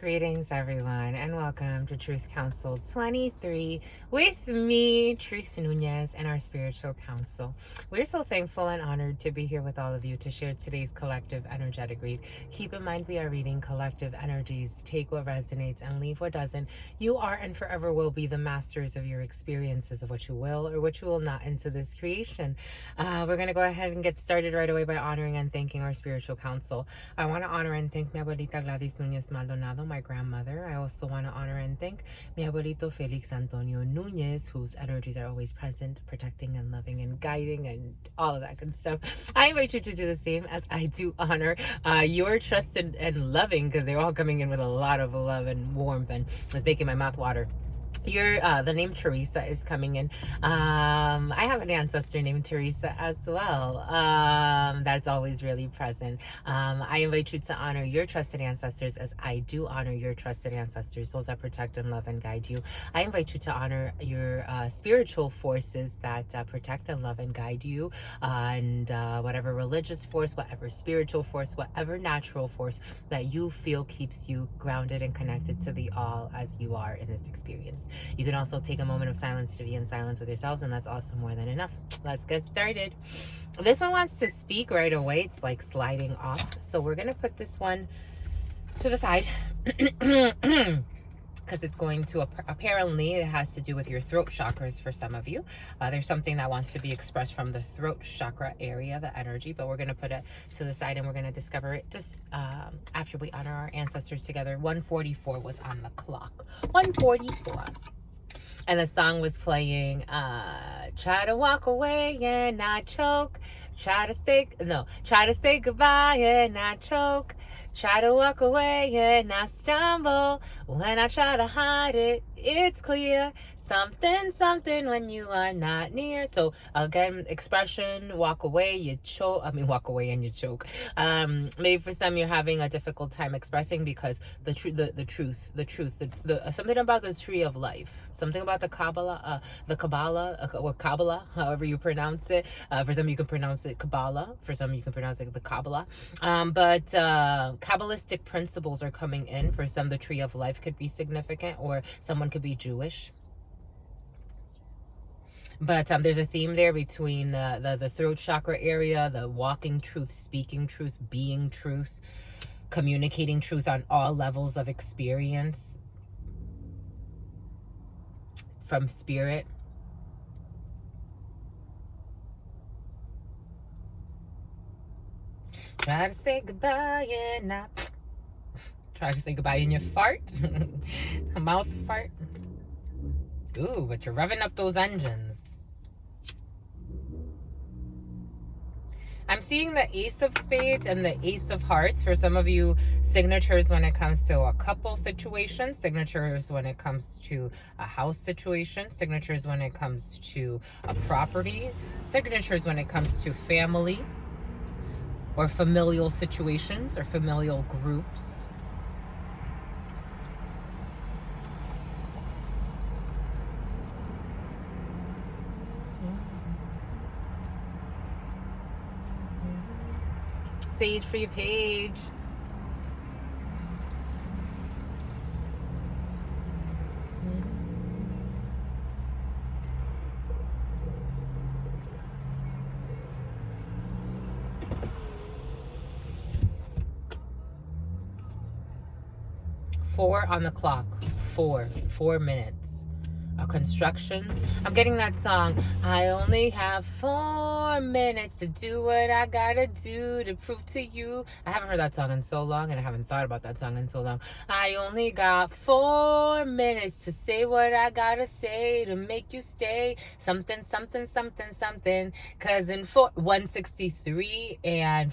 Greetings, everyone, and welcome to Truth Council 23 with me, Teresa Nunez, and our spiritual council. We're so thankful and honored to be here with all of you to share today's collective energetic read. Keep in mind, we are reading collective energies. Take what resonates and leave what doesn't. You are and forever will be the masters of your experiences of what you will or what you will not into this creation. We're going to go ahead and get started right away by honoring and thanking our spiritual council. I want to honor and thank mi abuelita Gladys Nunez Maldonado, my grandmother. I also want to honor and thank mi abuelito Felix Antonio Nunez, whose energies are always present, protecting and loving and guiding and all of that good stuff. I invite you to do the same as I do honor your trusted and loving, because they're all coming in with a lot of love and warmth, and it's making my mouth water. The name Teresa is coming in. I have an ancestor named Teresa as well. That's always really present. I invite you to honor your trusted ancestors as I do honor your trusted ancestors, those that protect and love and guide you. I invite you to honor your spiritual forces that protect and love and guide you, and whatever religious force, whatever spiritual force, whatever natural force that you feel keeps you grounded and connected to the all as you are in this experience. You can also take a moment of silence to be in silence with yourselves, and that's also more than enough. Let's get started. This one wants to speak right away. It's like sliding off. So we're going to put this one to the side because it's going to, apparently, it has to do with your throat chakras for some of you. There's something that wants to be expressed from the throat chakra area, the energy, but we're going to put it to the side and we're going to discover it just after we honor our ancestors together. 1:44 was on the clock. 1:44. And the song was playing, try to walk away and not choke. Try to say goodbye and not choke. Try to walk away and not stumble. When I try to hide it, it's clear. Something when you are not near. So again, expression, walk away, you choke. Walk away and you choke. Maybe for some you're having a difficult time expressing because the truth, something about the tree of life, something about the Kabbalah, or Kabbalah, however you pronounce it. For some you can pronounce it Kabbalah. For some you can pronounce it the Kabbalah. But Kabbalistic principles are coming in. For some, the tree of life could be significant, or someone could be Jewish. But there's a theme there between the throat chakra area, the walking truth, speaking truth, being truth, communicating truth on all levels of experience from spirit. Try to say goodbye and not try to say goodbye in your fart. A mouth fart. Ooh, but you're revving up those engines. I'm seeing the Ace of Spades and the Ace of Hearts. For some of you, signatures when it comes to a couple situation, signatures when it comes to a house situation, signatures when it comes to a property, signatures when it comes to family or familial situations or familial groups. Sage for your page. Four on the clock. 4 minutes. A construction. I'm getting that song. I only have 4 minutes to do what I gotta do to prove to you. I haven't heard that song in so long, and I haven't thought about that song in so long. I only got 4 minutes to say what I gotta say to make you stay. Something. Cause in 163 and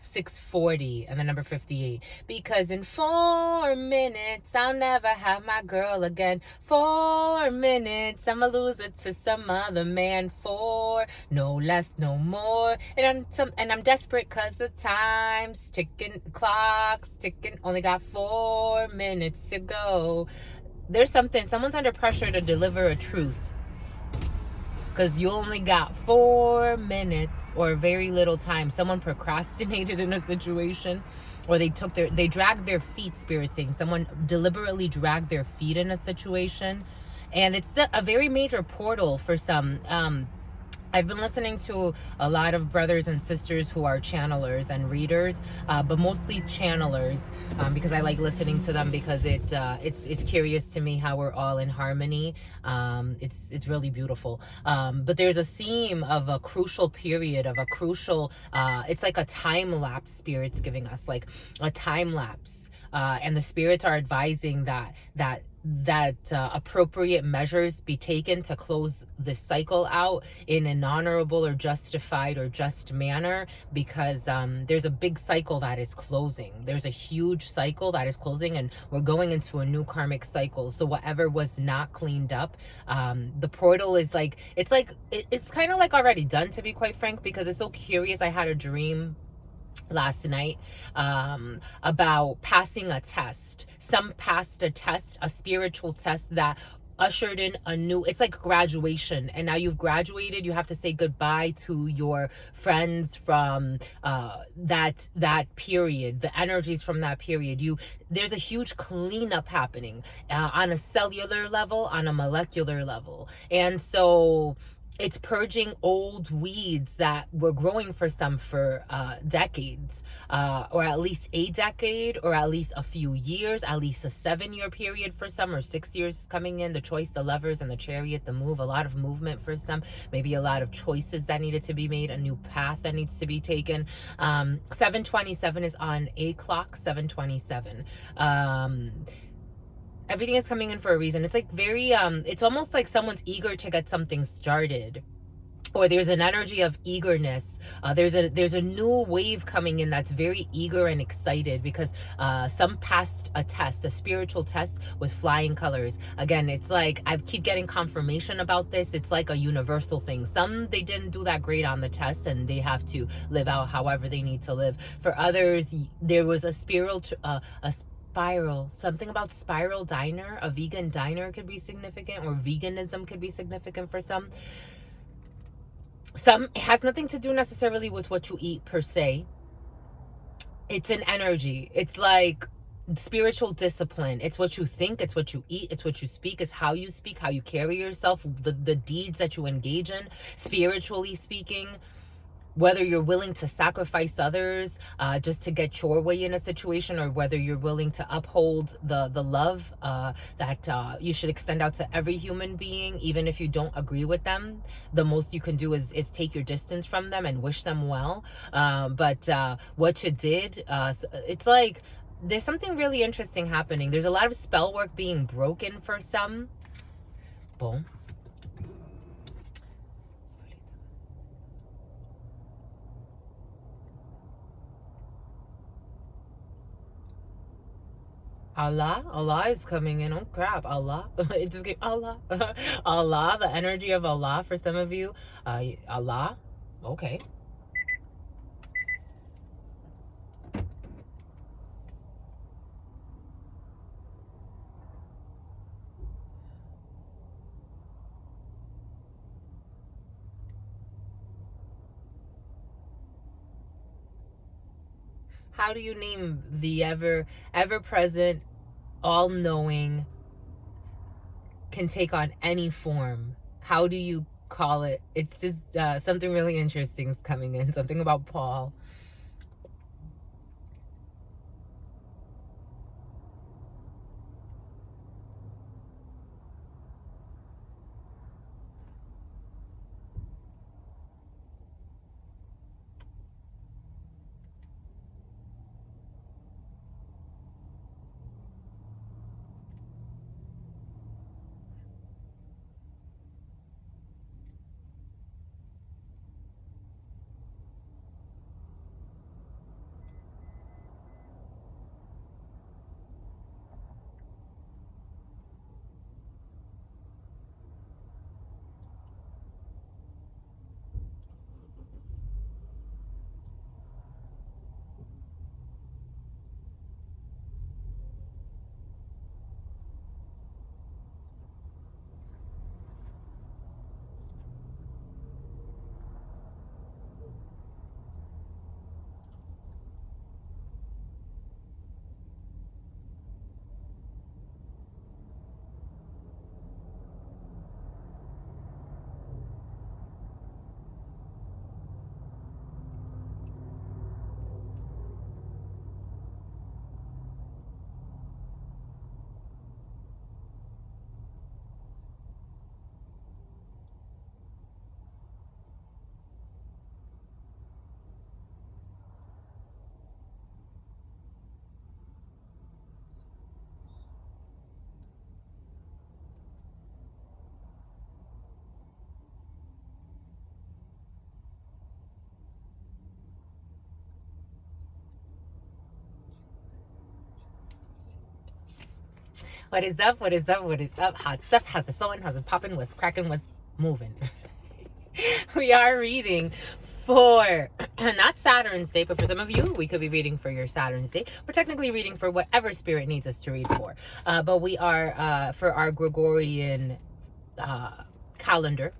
640 and the number 58, because in 4 minutes I'll never have my girl again. 4 minutes I'ma lose it to some other man. 4, no less, no more. And I'm desperate cause the time's ticking, clock's ticking. Only got 4 minutes to go. There's someone's under pressure to deliver a truth. because you only got 4 minutes or very little time. Someone procrastinated in a situation, or they dragged their feet, spirit saying someone deliberately dragged their feet in a situation, and it's a very major portal for some. I've been listening to a lot of brothers and sisters who are channelers and readers, but mostly channelers, because I like listening to them, because it's curious to me how we're all in harmony. It's really beautiful. But there's a theme of a crucial period, of a crucial. It's like a time lapse. Spirits giving us like a time lapse, and the spirits are advising that appropriate measures be taken to close this cycle out in an honorable or justified or just manner, because there's a big cycle that is closing. There's a huge cycle that is closing, and we're going into a new karmic cycle. So whatever was not cleaned up, the portal is like, it's kind of like already done, to be quite frank, because it's so curious. I had a dream last night about passing a test. Some passed a test, a spiritual test that ushered in a new, it's like graduation, and now you've graduated. You have to say goodbye to your friends from that period, the energies from that period. There's a huge cleanup happening, on a cellular level, on a molecular level, and so it's purging old weeds that were growing for some for decades, or at least a decade, or at least a few years, at least a 7-year period for some, or 6 years coming in. The choice, the Lovers, and the Chariot, the move, a lot of movement for some, maybe a lot of choices that needed to be made, a new path that needs to be taken. 727 is on a clock, 727. Everything is coming in for a reason. It's like very it's almost like someone's eager to get something started, or there's an energy of eagerness. There's a new wave coming in that's very eager and excited, because some passed a test, a spiritual test with flying colors. Again, it's like I keep getting confirmation about this. It's like a universal thing. Some, they didn't do that great on the test, and they have to live out however they need to live. For others, there was a spiral, something about spiral diner, a vegan diner could be significant, or veganism could be significant for some. It has nothing to do necessarily with what you eat per se. It's an energy. It's like spiritual discipline. It's what you think, it's what you eat, it's what you speak, it's how you speak, how you carry yourself, the deeds that you engage in, spiritually speaking. Whether you're willing to sacrifice others just to get your way in a situation, or whether you're willing to uphold the love that you should extend out to every human being, even if you don't agree with them. The most you can do is take your distance from them and wish them well. But what you did, it's like there's something really interesting happening. There's a lot of spell work being broken for some. Boom. Allah is coming in. Oh crap, Allah. It just gave Allah. Allah, the energy of Allah for some of you. Allah. Okay. How do you name the ever present, all knowing, can take on any form? How do you call it? It's just something really interesting is coming in. Something about Paul. What is up? What is up? What is up? Hot stuff. How's it flowing? How's it popping? What's cracking? What's moving? We are reading for not Saturn's day, but for some of you, we could be reading for your Saturn's day. We're technically reading for whatever spirit needs us to read for. But we are for our Gregorian calendar.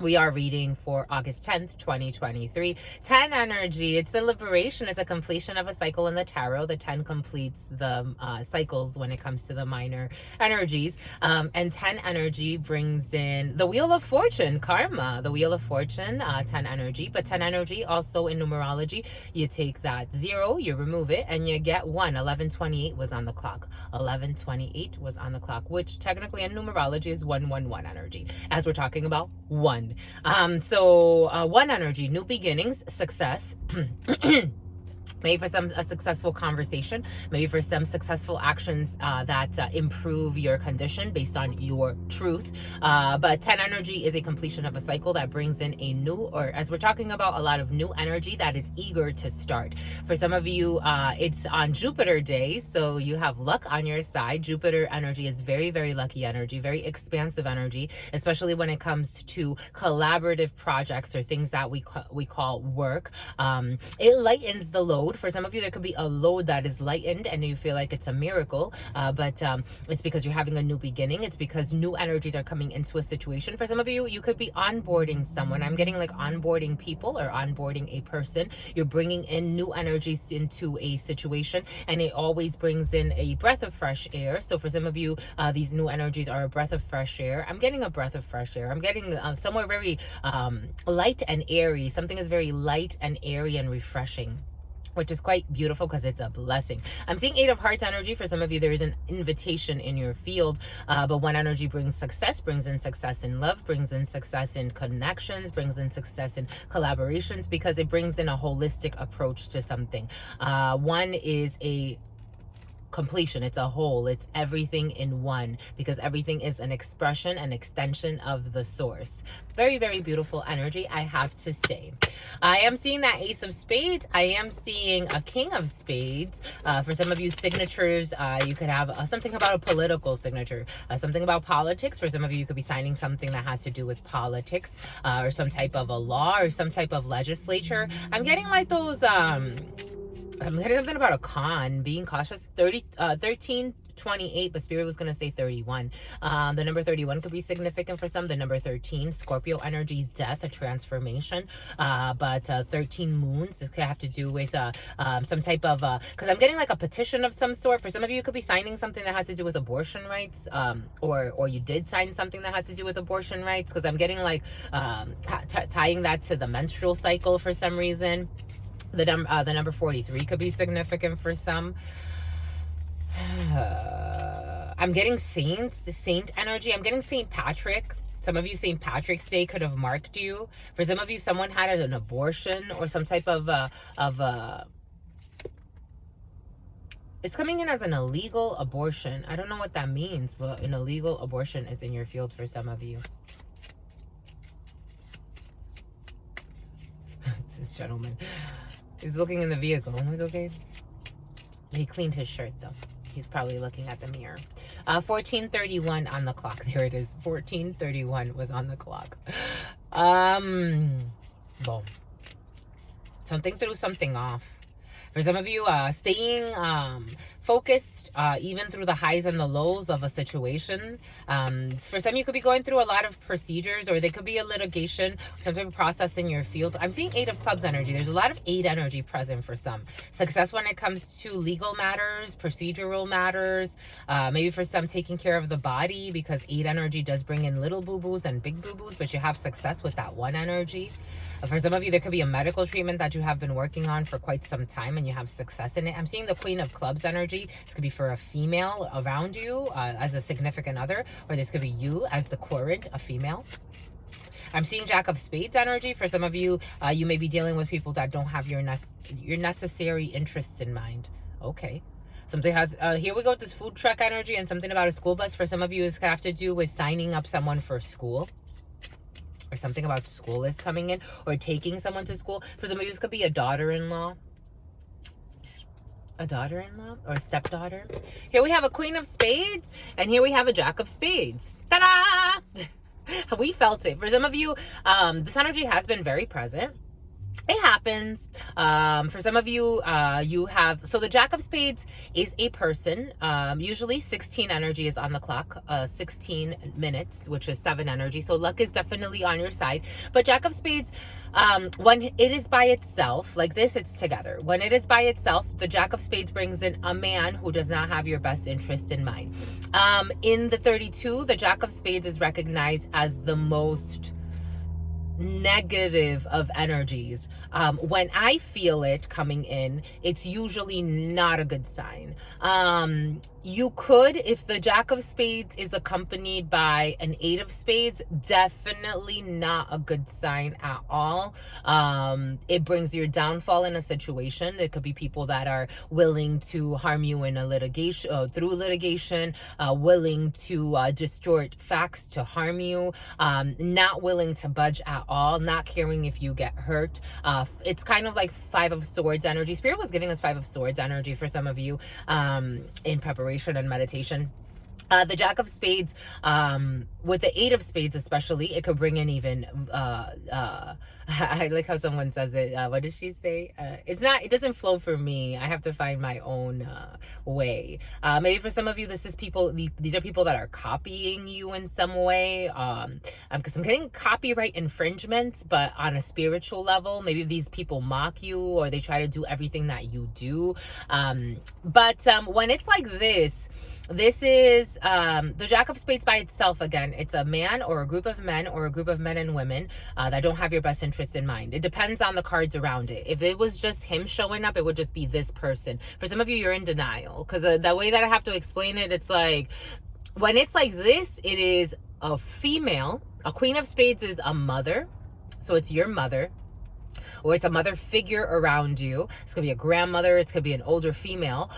We are reading for August 10th, 2023. 10 energy. It's the liberation. It's a completion of a cycle in the tarot. The 10 completes the cycles when it comes to the minor energies. And 10 energy brings in the Wheel of Fortune, karma. The Wheel of Fortune, 10 energy. But 10 energy also in numerology, you take that 0, you remove it, and you get 1. 1128 was on the clock. 1128 was on the clock, which technically in numerology is 111 energy, as we're talking about 1. So 1 energy, new beginnings, success. Maybe for some a successful conversation, maybe for some successful actions that improve your condition based on your truth. But 10 energy is a completion of a cycle that brings in a new, or as we're talking about, a lot of new energy that is eager to start. For some of you, it's on Jupiter day, so you have luck on your side. Jupiter energy is very, very lucky energy, very expansive energy, especially when it comes to collaborative projects or things that we call work. It lightens the load. For some of you, there could be a load that is lightened and you feel like it's a miracle, but it's because you're having a new beginning. It's because new energies are coming into a situation. For some of you, you could be onboarding someone. I'm getting like onboarding people or onboarding a person. You're bringing in new energies into a situation, and it always brings in a breath of fresh air. So for some of you, these new energies are a breath of fresh air. I'm getting a breath of fresh air. I'm getting somewhere very light and airy. Something is very light and airy and refreshing, which is quite beautiful because it's a blessing. I'm seeing 8 of Hearts energy. For some of you, there is an invitation in your field, but 1 energy brings in success in love, brings in success in connections, brings in success in collaborations, because it brings in a holistic approach to something. 1 is a completion. It's a whole. It's everything in one, because everything is an expression, an extension of the source. Very, very beautiful energy, I have to say. I am seeing that Ace of Spades. I am seeing a King of Spades. For some of you, signatures, you could have something about a political signature, something about politics. For some of you, you could be signing something that has to do with politics, or some type of a law, or some type of legislature. I'm getting like those I'm getting something about a con, being cautious. 1328, but Spirit was going to say 31. The number 31 could be significant for some. The number 13, Scorpio energy, death, a transformation. But 13 moons, this could have to do with some type of, because I'm getting like a petition of some sort. For some of you, you could be signing something that has to do with abortion rights, or you did sign something that has to do with abortion rights, because I'm getting like tying that to the menstrual cycle for some reason. The number 43 could be significant for some. I'm getting saint energy. I'm getting St. Patrick. Some of you, St. Patrick's Day could have marked you. For some of you, someone had an abortion or some type of it's coming in as an illegal abortion. I don't know what that means, but an illegal abortion is in your field for some of you. This gentleman. He's looking in the vehicle. I'm like, okay. He cleaned his shirt, though. He's probably looking at the mirror. 1431 on the clock. There it is. 1431 was on the clock. Boom. Something threw something off. For some of you, staying focused even through the highs and the lows of a situation. For some, you could be going through a lot of procedures, or they could be a litigation, some type of process in your field. I'm seeing 8 of Clubs energy. There's a lot of 8 energy present for some. Success when it comes to legal matters, procedural matters, maybe for some taking care of the body, because 8 energy does bring in little boo-boos and big boo-boos, but you have success with that 1 energy. For some of you, there could be a medical treatment that you have been working on for quite some time and you have success in it. I'm seeing the Queen of Clubs energy. This could be for a female around you as a significant other, or this could be you as the current, a female. I'm seeing Jack of Spades energy. For some of you, you may be dealing with people that don't have your necessary interests in mind. Okay. Something has, here we go with this food truck energy and something about a school bus. For some of you, it's going to have to do with signing up someone for school. Or something about school is coming in, or taking someone to school. For some of you, this could be a daughter-in-law. a daughter-in-law or a stepdaughter. Here we have a Queen of Spades, and here we have a Jack of Spades. Ta-da! We felt it. For some of you, this energy has been very present. It happens. For some of you, you have, so the Jack of Spades is a person. Usually 16 energy is on the clock, 16 minutes, which is 7 energy. So luck is definitely on your side. But Jack of Spades, when it is by itself, like this, it's together. When it is by itself, the Jack of Spades brings in a man who does not have your best interest in mind. In the 32, the Jack of Spades is recognized as the most negative of energies. When I feel it coming in, it's usually not a good sign. You could, if the Jack of Spades is accompanied by an 8 of Spades, definitely not a good sign at all. It brings your downfall in a situation. It could be people that are willing to harm you in a litigation, through litigation, willing to distort facts to harm you, not willing to budge at all, not caring if you get hurt. It's kind of like 5 of Swords energy. Spirit was giving us 5 of Swords energy for some of you in preparation and meditation. The Jack of Spades, with the 8 of Spades especially, it could bring in even, I like how someone says it, what did she say? It doesn't flow for me. I have to find my own way. Maybe for some of you, this is people, these are people that are copying you in some way, because I'm getting copyright infringements, but on a spiritual level. Maybe these people mock you, or they try to do everything that you do. But when it's like this is the Jack of Spades by itself. Again, it's a man or a group of men or a group of men and women that don't have your best interest in mind. It depends on the cards around it. If it was just him showing up, it would just be this person. For some of you, you're in denial, because the way that I have to explain it, it's like, when it's like this, it is a female. A Queen of Spades is a mother, so it's your mother, or it's a mother figure around you. It's gonna be a grandmother, it's gonna be an older female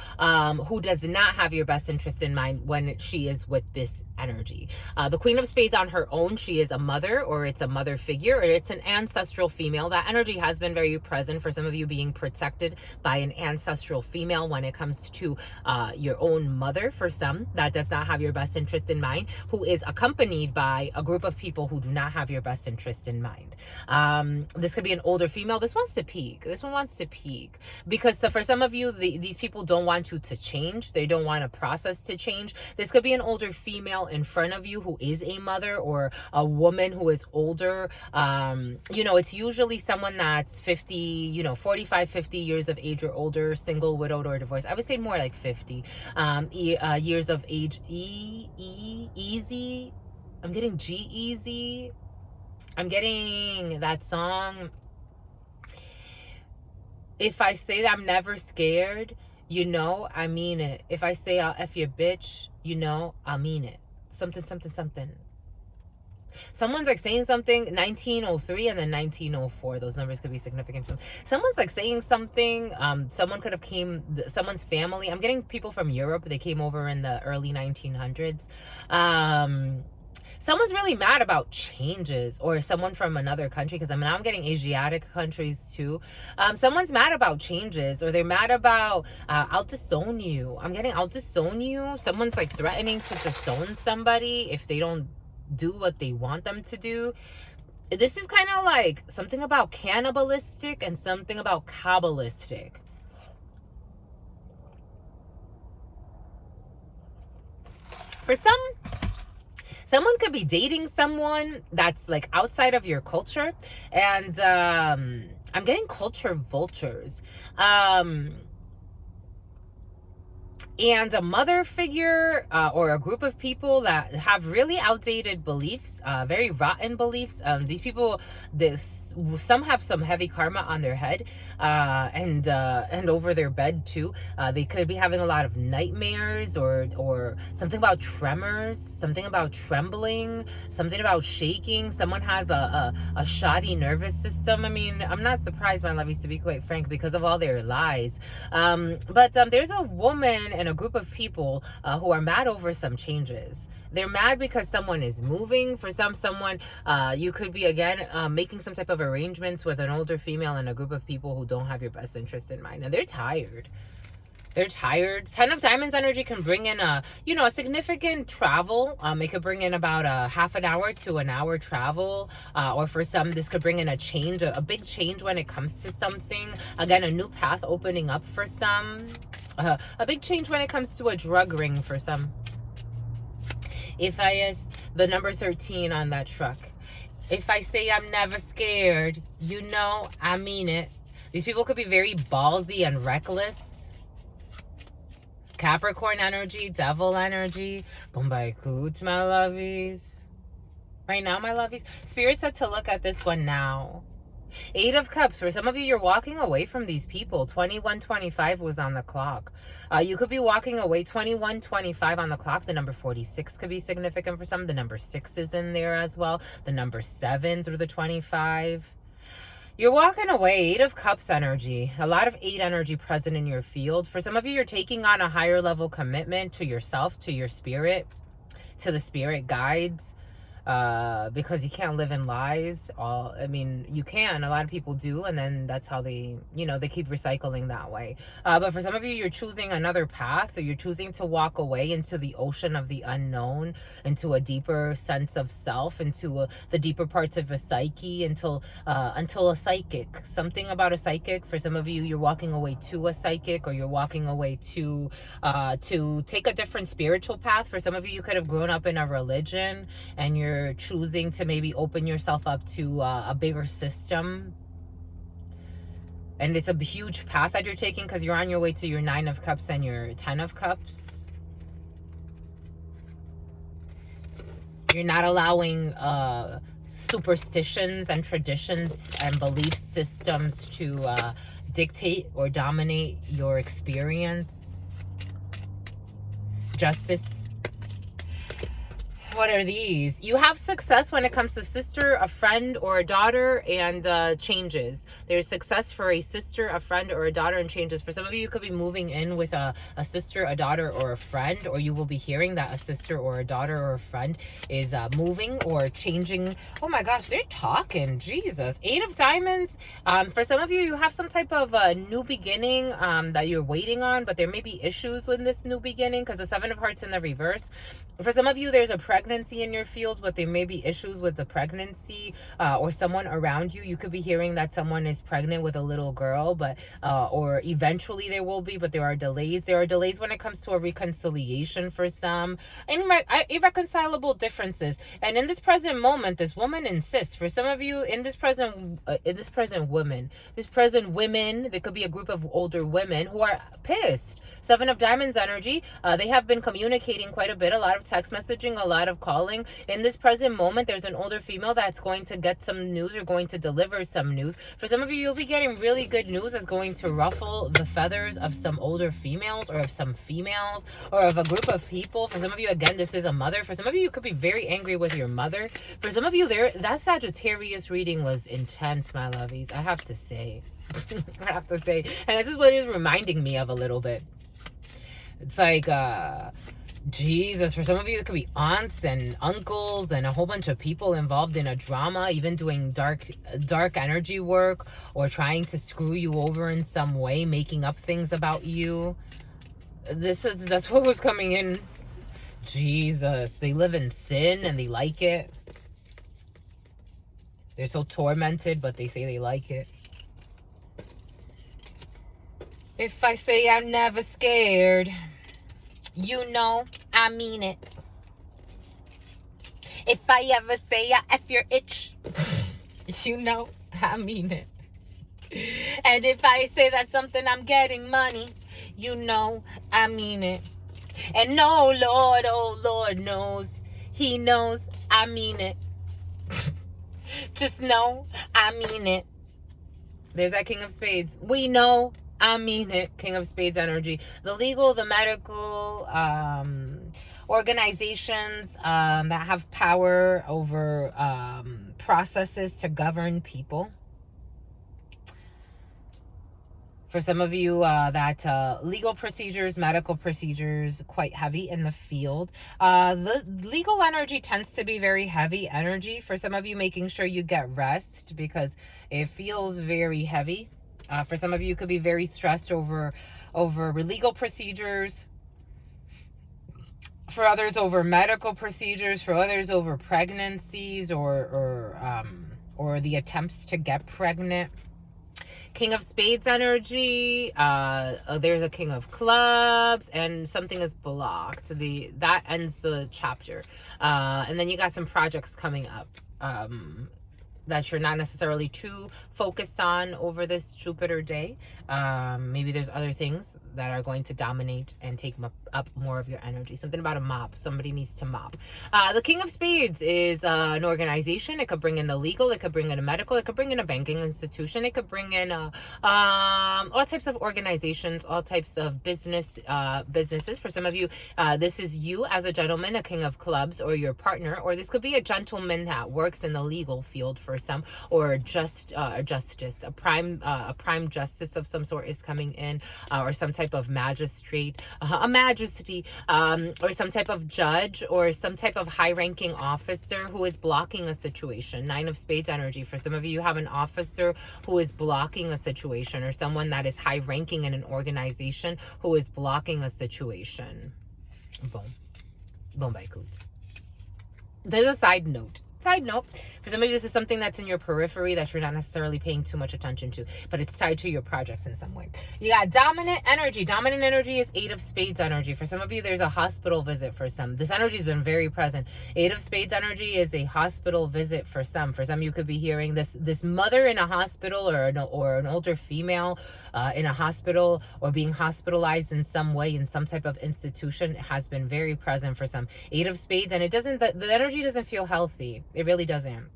who does not have your best interest in mind when she is with this energy. The Queen of Spades on her own, she is a mother, or it's a mother figure, or it's an ancestral female. That energy has been very present for some of you, being protected by an ancestral female when it comes to your own mother. For some, that does not have your best interest in mind, who is accompanied by a group of people who do not have your best interest in mind. This could be an older female. This wants to peak. This one wants to peak, because for some of you, these people don't want you to change. They don't want a process to change. This could be an older female in front of you who is a mother, or a woman who is older. It's usually someone that's 50, 45, 50 years of age or older, single, widowed, or divorced. I would say more like 50 years of age. Easy. I'm getting G-Easy. I'm getting that song. If I say that I'm never scared, I mean it. If I say I'll F your bitch, I mean it. Something. Someone's like saying something, 1903 and then 1904. Those numbers could be significant. Someone's like saying something. Someone could have someone's family. I'm getting people from Europe. They came over in the early 1900s. Someone's really mad about changes, or someone from another country, because now I'm getting Asiatic countries too. Someone's mad about changes, or they're mad about, I'll disown you. I'm getting, I'll disown you. Someone's like threatening to disown somebody if they don't do what they want them to do. This is kind of like something about cannibalistic and something about Kabbalistic. For someone could be dating someone that's like outside of your culture, and I'm getting culture vultures. And a mother figure, or a group of people that have really outdated beliefs, very rotten beliefs. These people, some have some heavy karma on their head, and over their bed too. They could be having a lot of nightmares, or something about tremors, something about trembling, something about shaking. Someone has a shoddy nervous system. I mean, I'm not surprised, my lovies, to be quite frank, because of all their lies. But there's a woman and a group of people who are mad over some changes. They're mad because someone is moving. For someone, you could be, again, making some type of arrangements with an older female and a group of people who don't have your best interest in mind. And they're tired. They're tired. 10 of Diamonds energy can bring in a significant travel. It could bring in about a half an hour to an hour travel. Or for some, this could bring in a change, a big change when it comes to something. Again, a new path opening up for some. A big change when it comes to a drug ring for some. If I the number 13 on that truck. If I say I'm never scared, I mean it. These people could be very ballsy and reckless. Capricorn energy, devil energy. Bombay coot, my lovies. Right now, my lovies. Spirit said to look at this one now. 8 of Cups. For some of you, you're walking away from these people. 2125 was on the clock. You could be walking away. 2125 on the clock. The number 46 could be significant for some. The number 6 is in there as well. The number 7 through the 25. You're walking away. 8 of Cups energy. A lot of 8 energy present in your field. For some of you, you're taking on a higher level commitment to yourself, to your spirit, to the spirit guides. Because you can't live in lies. You can. A lot of people do, and then that's how they keep recycling that way. But for some of you, you're choosing another path, or you're choosing to walk away into the ocean of the unknown, into a deeper sense of self, into the deeper parts of a psyche, until a psychic. Something about a psychic. For some of you, you're walking away to a psychic, or you're walking away to take a different spiritual path. For some of you, you could have grown up in a religion, and you're choosing to maybe open yourself up to a bigger system, and it's a huge path that you're taking because you're on your way to your 9 of Cups and your 10 of Cups. You're not allowing superstitions and traditions and belief systems to dictate or dominate your experience. Justice. What are these? You have success when it comes to sister, a friend, or a daughter, and changes. There's success for a sister, a friend, or a daughter, and changes. For some of you, you could be moving in with a sister, a daughter, or a friend, or you will be hearing that a sister or a daughter or a friend is moving or changing. Oh my gosh, they're talking. Jesus. 8 of Diamonds. For some of you, you have some type of new beginning that you're waiting on, but there may be issues with this new beginning because the 7 of Hearts in the reverse. For some of you, there's a pregnancy in your field, but there may be issues with the pregnancy or someone around you. You could be hearing that someone is pregnant with a little girl, but or eventually there will be, but there are delays. There are delays when it comes to a reconciliation for some, irreconcilable differences. And in this present moment, this woman insists. For some of you, in this present women, there could be a group of older women who are pissed. 7 of Diamonds energy. They have been communicating quite a bit, a lot of text messaging, a lot of calling. In this present moment, there's an older female that's going to get some news or going to deliver some news. For some of you, you'll be getting really good news that's going to ruffle the feathers of some older females or of some females or of a group of people. For some of you, again, this is a mother. For some of you, you could be very angry with your mother. For some of you, that Sagittarius reading was intense, my lovies. I have to say. And this is what it is reminding me of a little bit. It's like, Jesus, for some of you, it could be aunts and uncles and a whole bunch of people involved in a drama, even doing dark energy work or trying to screw you over in some way, making up things about you. That's what was coming in. Jesus, they live in sin and they like it. They're so tormented, but they say they like it. If I say I'm never scared, I mean it. If I ever say I F your itch, I mean it. And if I say that's something I'm getting money, I mean it. And no, Lord, oh Lord knows, He knows I mean it. Just know I mean it. There's that King of Spades. We know I mean it. King of Spades energy. The legal, the medical, organizations that have power over processes to govern people. For some of you, that legal procedures, medical procedures, quite heavy in the field. The legal energy tends to be very heavy energy. For some of you, making sure you get rest because it feels very heavy. For some of you, could be very stressed over over legal procedures, for others over medical procedures, for others over pregnancies or the attempts to get pregnant. King of Spades energy. There's a King of Clubs, and something is blocked. That ends the chapter. And then you got some projects coming up. That you're not necessarily too focused on over this Jupiter day. Maybe there's other things that are going to dominate and take up more of your energy. Something about a mop. Somebody needs to mop. The King of Spades is an organization. It could bring in the legal. It could bring in a medical. It could bring in a banking institution. It could bring in all types of organizations, all types of businesses. For some of you, this is you as a gentleman, a King of Clubs, or your partner, or this could be a gentleman that works in the legal field for some, or a justice, a prime justice of some sort is coming in, or some type of magistrate, a majesty, or some type of judge, or some type of high-ranking officer who is blocking a situation. Nine of Spades energy. For some of you, you have an officer who is blocking a situation, or someone that is high-ranking in an organization who is blocking a situation. Boom. Boom, by Coot. There's a side note. For some of you, this is something that's in your periphery that you're not necessarily paying too much attention to, but it's tied to your projects in some way. You got dominant energy. Dominant energy is Eight of Spades energy. For some of you, there's a hospital visit for some. This energy has been very present. Eight of Spades energy is a hospital visit for some. For some, you could be hearing this mother in a hospital, or an older female in a hospital, or being hospitalized in some way in some type of institution has been very present for some. Eight of Spades, and the energy doesn't feel healthy. It really doesn't.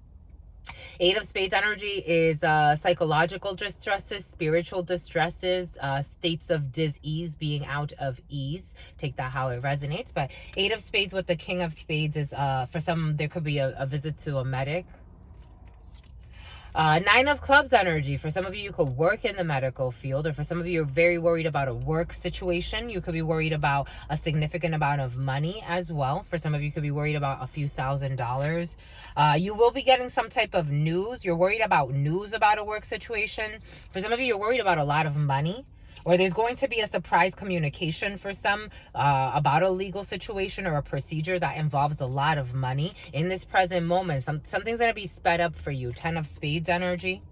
Eight of Spades energy is psychological distresses, spiritual distresses, states of dis-ease, being out of ease. Take that how it resonates. But Eight of Spades with the King of Spades is, for some, there could be a visit to a medic. Nine of Clubs energy. For some of you, you could work in the medical field, or for some of you, you're very worried about a work situation. You could be worried about a significant amount of money as well. For some of you, could be worried about a few $1,000s. You will be getting some type of news. You're worried about news about a work situation. For some of you, you're worried about a lot of money. Or there's going to be a surprise communication for some about a legal situation or a procedure that involves a lot of money in this present moment. Something's going to be sped up for you. 10 of Spades energy.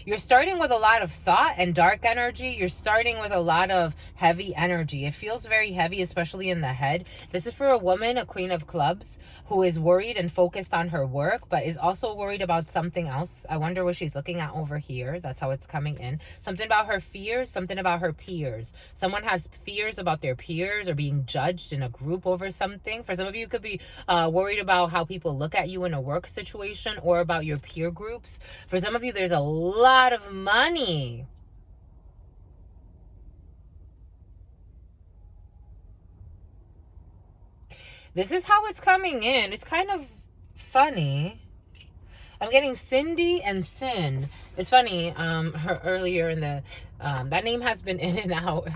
You're starting with a lot of thought and dark energy. You're starting with a lot of heavy energy. It feels very heavy, especially in the head. This is for a woman, a Queen of Clubs, who is worried and focused on her work, but is also worried about something else. I wonder what she's looking at over here. That's how it's coming in. Something about her fears, something about her peers. Someone has fears about their peers or being judged in a group over something. For some of you, could be worried about how people look at you in a work situation, or about your peer groups. For some of you, there's a lot of money. This is how it's coming in. It's kind of funny. I'm getting Cindy and Sin. It's funny. Her earlier in the that name has been in and out.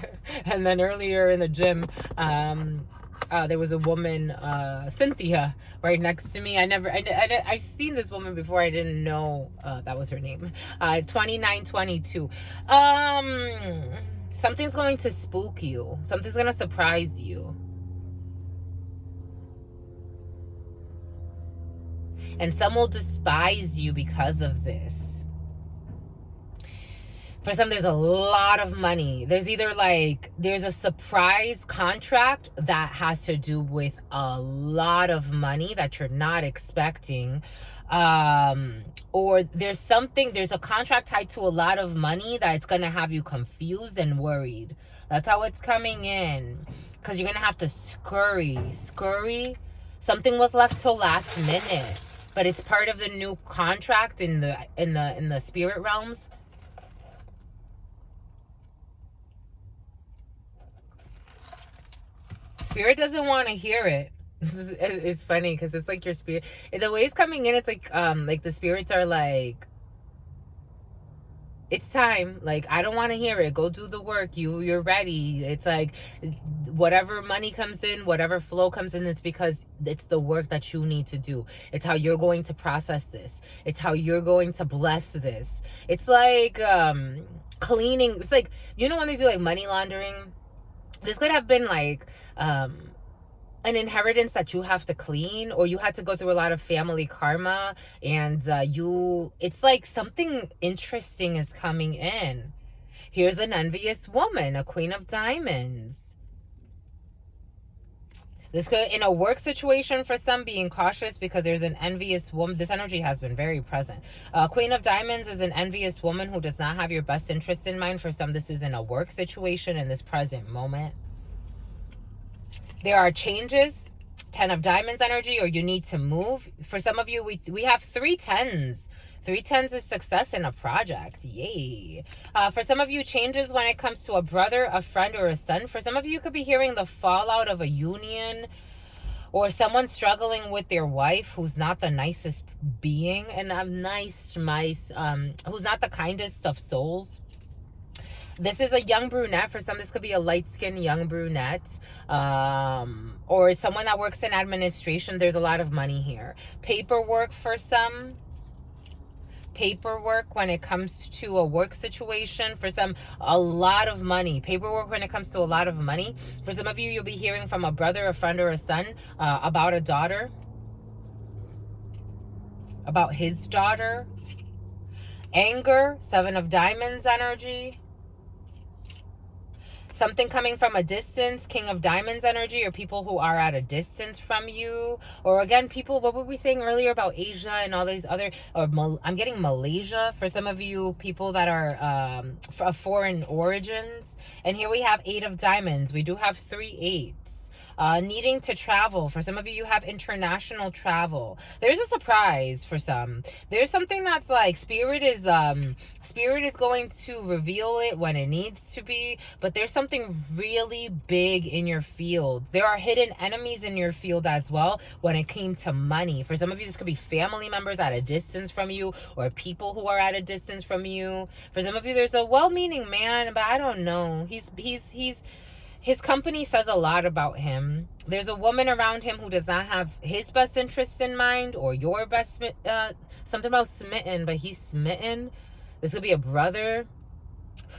And then earlier in the gym, there was a woman, Cynthia, right next to me. I've seen this woman before. I didn't know that was her name. 2922. Something's going to spook you. Something's going to surprise you. And some will despise you because of this. For some, there's a lot of money. There's either there's a surprise contract that has to do with a lot of money that you're not expecting. Or there's a contract tied to a lot of money that's going to have you confused and worried. That's how it's coming in. Because you're going to have to scurry. Something was left till last minute. But it's part of the new contract in the spirit realms. Spirit doesn't want to hear it. It's funny because it's like your spirit. The way it's coming in, it's like the spirits are like, It's time. Like, I don't want to hear it. Go do the work. You're ready. It's like whatever money comes in, whatever flow comes in, it's because it's the work that you need to do. It's how you're going to process this. It's how you're going to bless this. It's like cleaning. It's like, you know, when they do like money laundering, this could have been like an inheritance that you have to clean, or you had to go through a lot of family karma, and it's like something interesting is coming in. Here's an envious woman, a queen of diamonds. This could, in a work situation for some, being cautious because there's an envious woman. This energy has been very present. Queen of Diamonds is an envious woman who does not have your best interest in mind. For some, this is in a work situation in this present moment. There are changes, 10 of Diamonds energy, or you need to move. For some of you, we have 3 10s. 3 10s is success in a project. Yay. For some of you, changes when it comes to a brother, a friend, or a son. For some of you, could be hearing the fallout of a union, or someone struggling with their wife who's not the nicest being, and who's not the kindest of souls. This is a young brunette. For some, this could be a light-skinned young brunette, or someone that works in administration. There's a lot of money here. Paperwork for some. Paperwork when it comes to a work situation. For some, a lot of money. Paperwork when it comes to a lot of money. For some of you, you'll be hearing from a brother, a friend, or a son about a daughter. About his daughter. Anger, 7 of Diamonds energy. Something coming from a distance, King of Diamonds energy, or people who are at a distance from you. Or again, people, what were we saying earlier about Asia and all these other, I'm getting Malaysia. For some of you, people that are of foreign origins. And here we have 8 of Diamonds. We do have 3 8s. Needing to travel. For some of you, you have international travel. There's a surprise for some. There's something that's like spirit is going to reveal it when it needs to be, but there's something really big in your field. There are hidden enemies in your field as well when it came to money. For some of you, this could be family members at a distance from you, or people who are at a distance from you. For some of you, there's a well-meaning man, but I don't know. His company says a lot about him. There's a woman around him who does not have his best interests in mind, or your best, something about smitten, but he's smitten. This could be a brother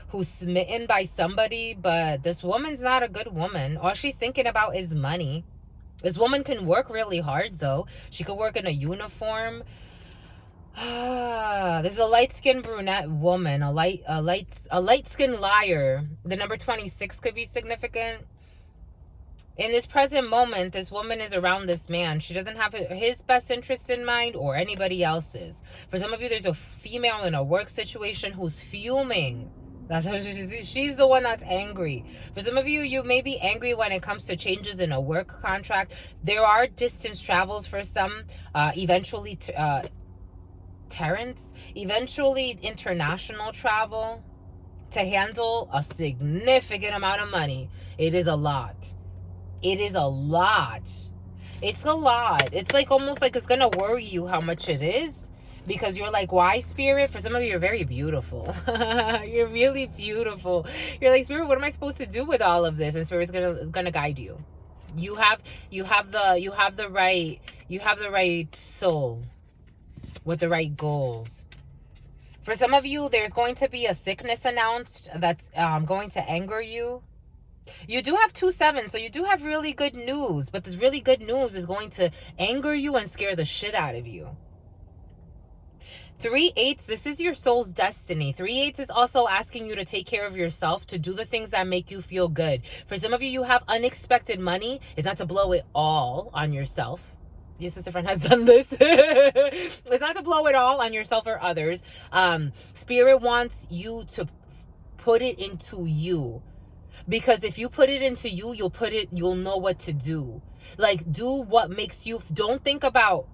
who's smitten by somebody, but this woman's not a good woman. All she's thinking about is money. This woman can work really hard, though. She could work in a uniform. This is a light-skinned brunette woman, a light-skinned liar. The number 26 could be significant. In this present moment, this woman is around this man. She doesn't have his best interest in mind, or anybody else's. For some of you, there's a female in a work situation who's fuming. That's how she's the one that's angry. For some of you, you may be angry when it comes to changes in a work contract. There are distance travels for some. Eventually international travel to handle a significant amount of money. It is a lot. It's a lot. It's like almost like it's gonna worry you how much it is, because you're like, why, Spirit? For some of you, you're very beautiful. You're really beautiful. You're like, Spirit, what am I supposed to do with all of this? And Spirit's gonna guide you. You have the right soul with the right goals. For some of you, there's going to be a sickness announced that's going to anger you. You do have 2 7s, so you do have really good news, but this really good news is going to anger you and scare the shit out of you. 3 8s, this is your soul's destiny. 3 8s is also asking you to take care of yourself, to do the things that make you feel good. For some of you, you have unexpected money. It's not to blow it all on yourself. Your sister friend has done this. It's not to blow it all on yourself or others. Spirit wants you to put it into you. Because if you put it into you, you'll know what to do. Like, do what makes you, don't think about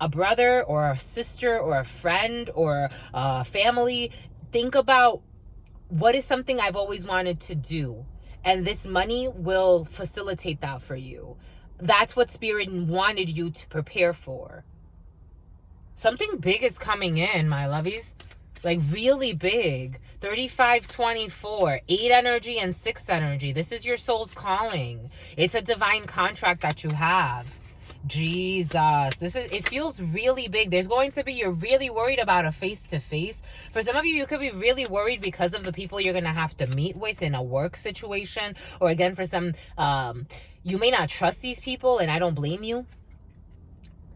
a brother or a sister or a friend or a family. Think about, what is something I've always wanted to do? And this money will facilitate that for you. That's what Spirit wanted you to prepare for. Something big is coming in, my lovies. Like really big. 3524, 8 energy and 6 energy. This is your soul's calling. It's a divine contract that you have. Jesus, it feels really big. There's going to be, you're really worried about a face-to-face. For some of you, you could be really worried because of the people you're going to have to meet with in a work situation. Or again, for some, you may not trust these people, and I don't blame you,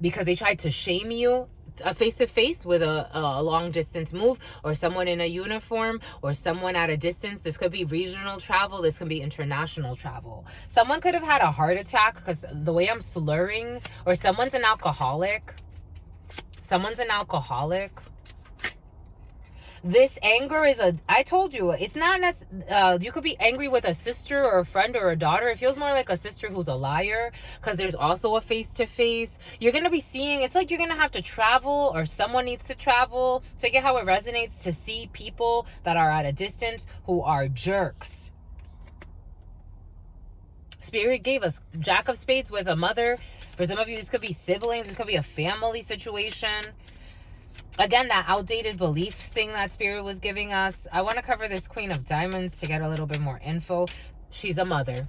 because they tried to shame you. A face-to-face with a long-distance move, or someone in a uniform, or someone at a distance. This could be regional travel. This could be international travel. Someone could have had a heart attack because the way I'm slurring, or someone's an alcoholic. Someone's an alcoholic. This anger is I told you, it's not, you could be angry with a sister or a friend or a daughter. It feels more like a sister who's a liar, because there's also a face-to-face. You're going to be seeing, it's like you're going to have to travel, or someone needs to travel, to get how it resonates, to see people that are at a distance who are jerks. Spirit gave us Jack of Spades with a mother. For some of you, this could be siblings. This could be a family situation. Again, that outdated beliefs thing that Spirit was giving us. I want to cover this Queen of Diamonds to get a little bit more info. She's a mother.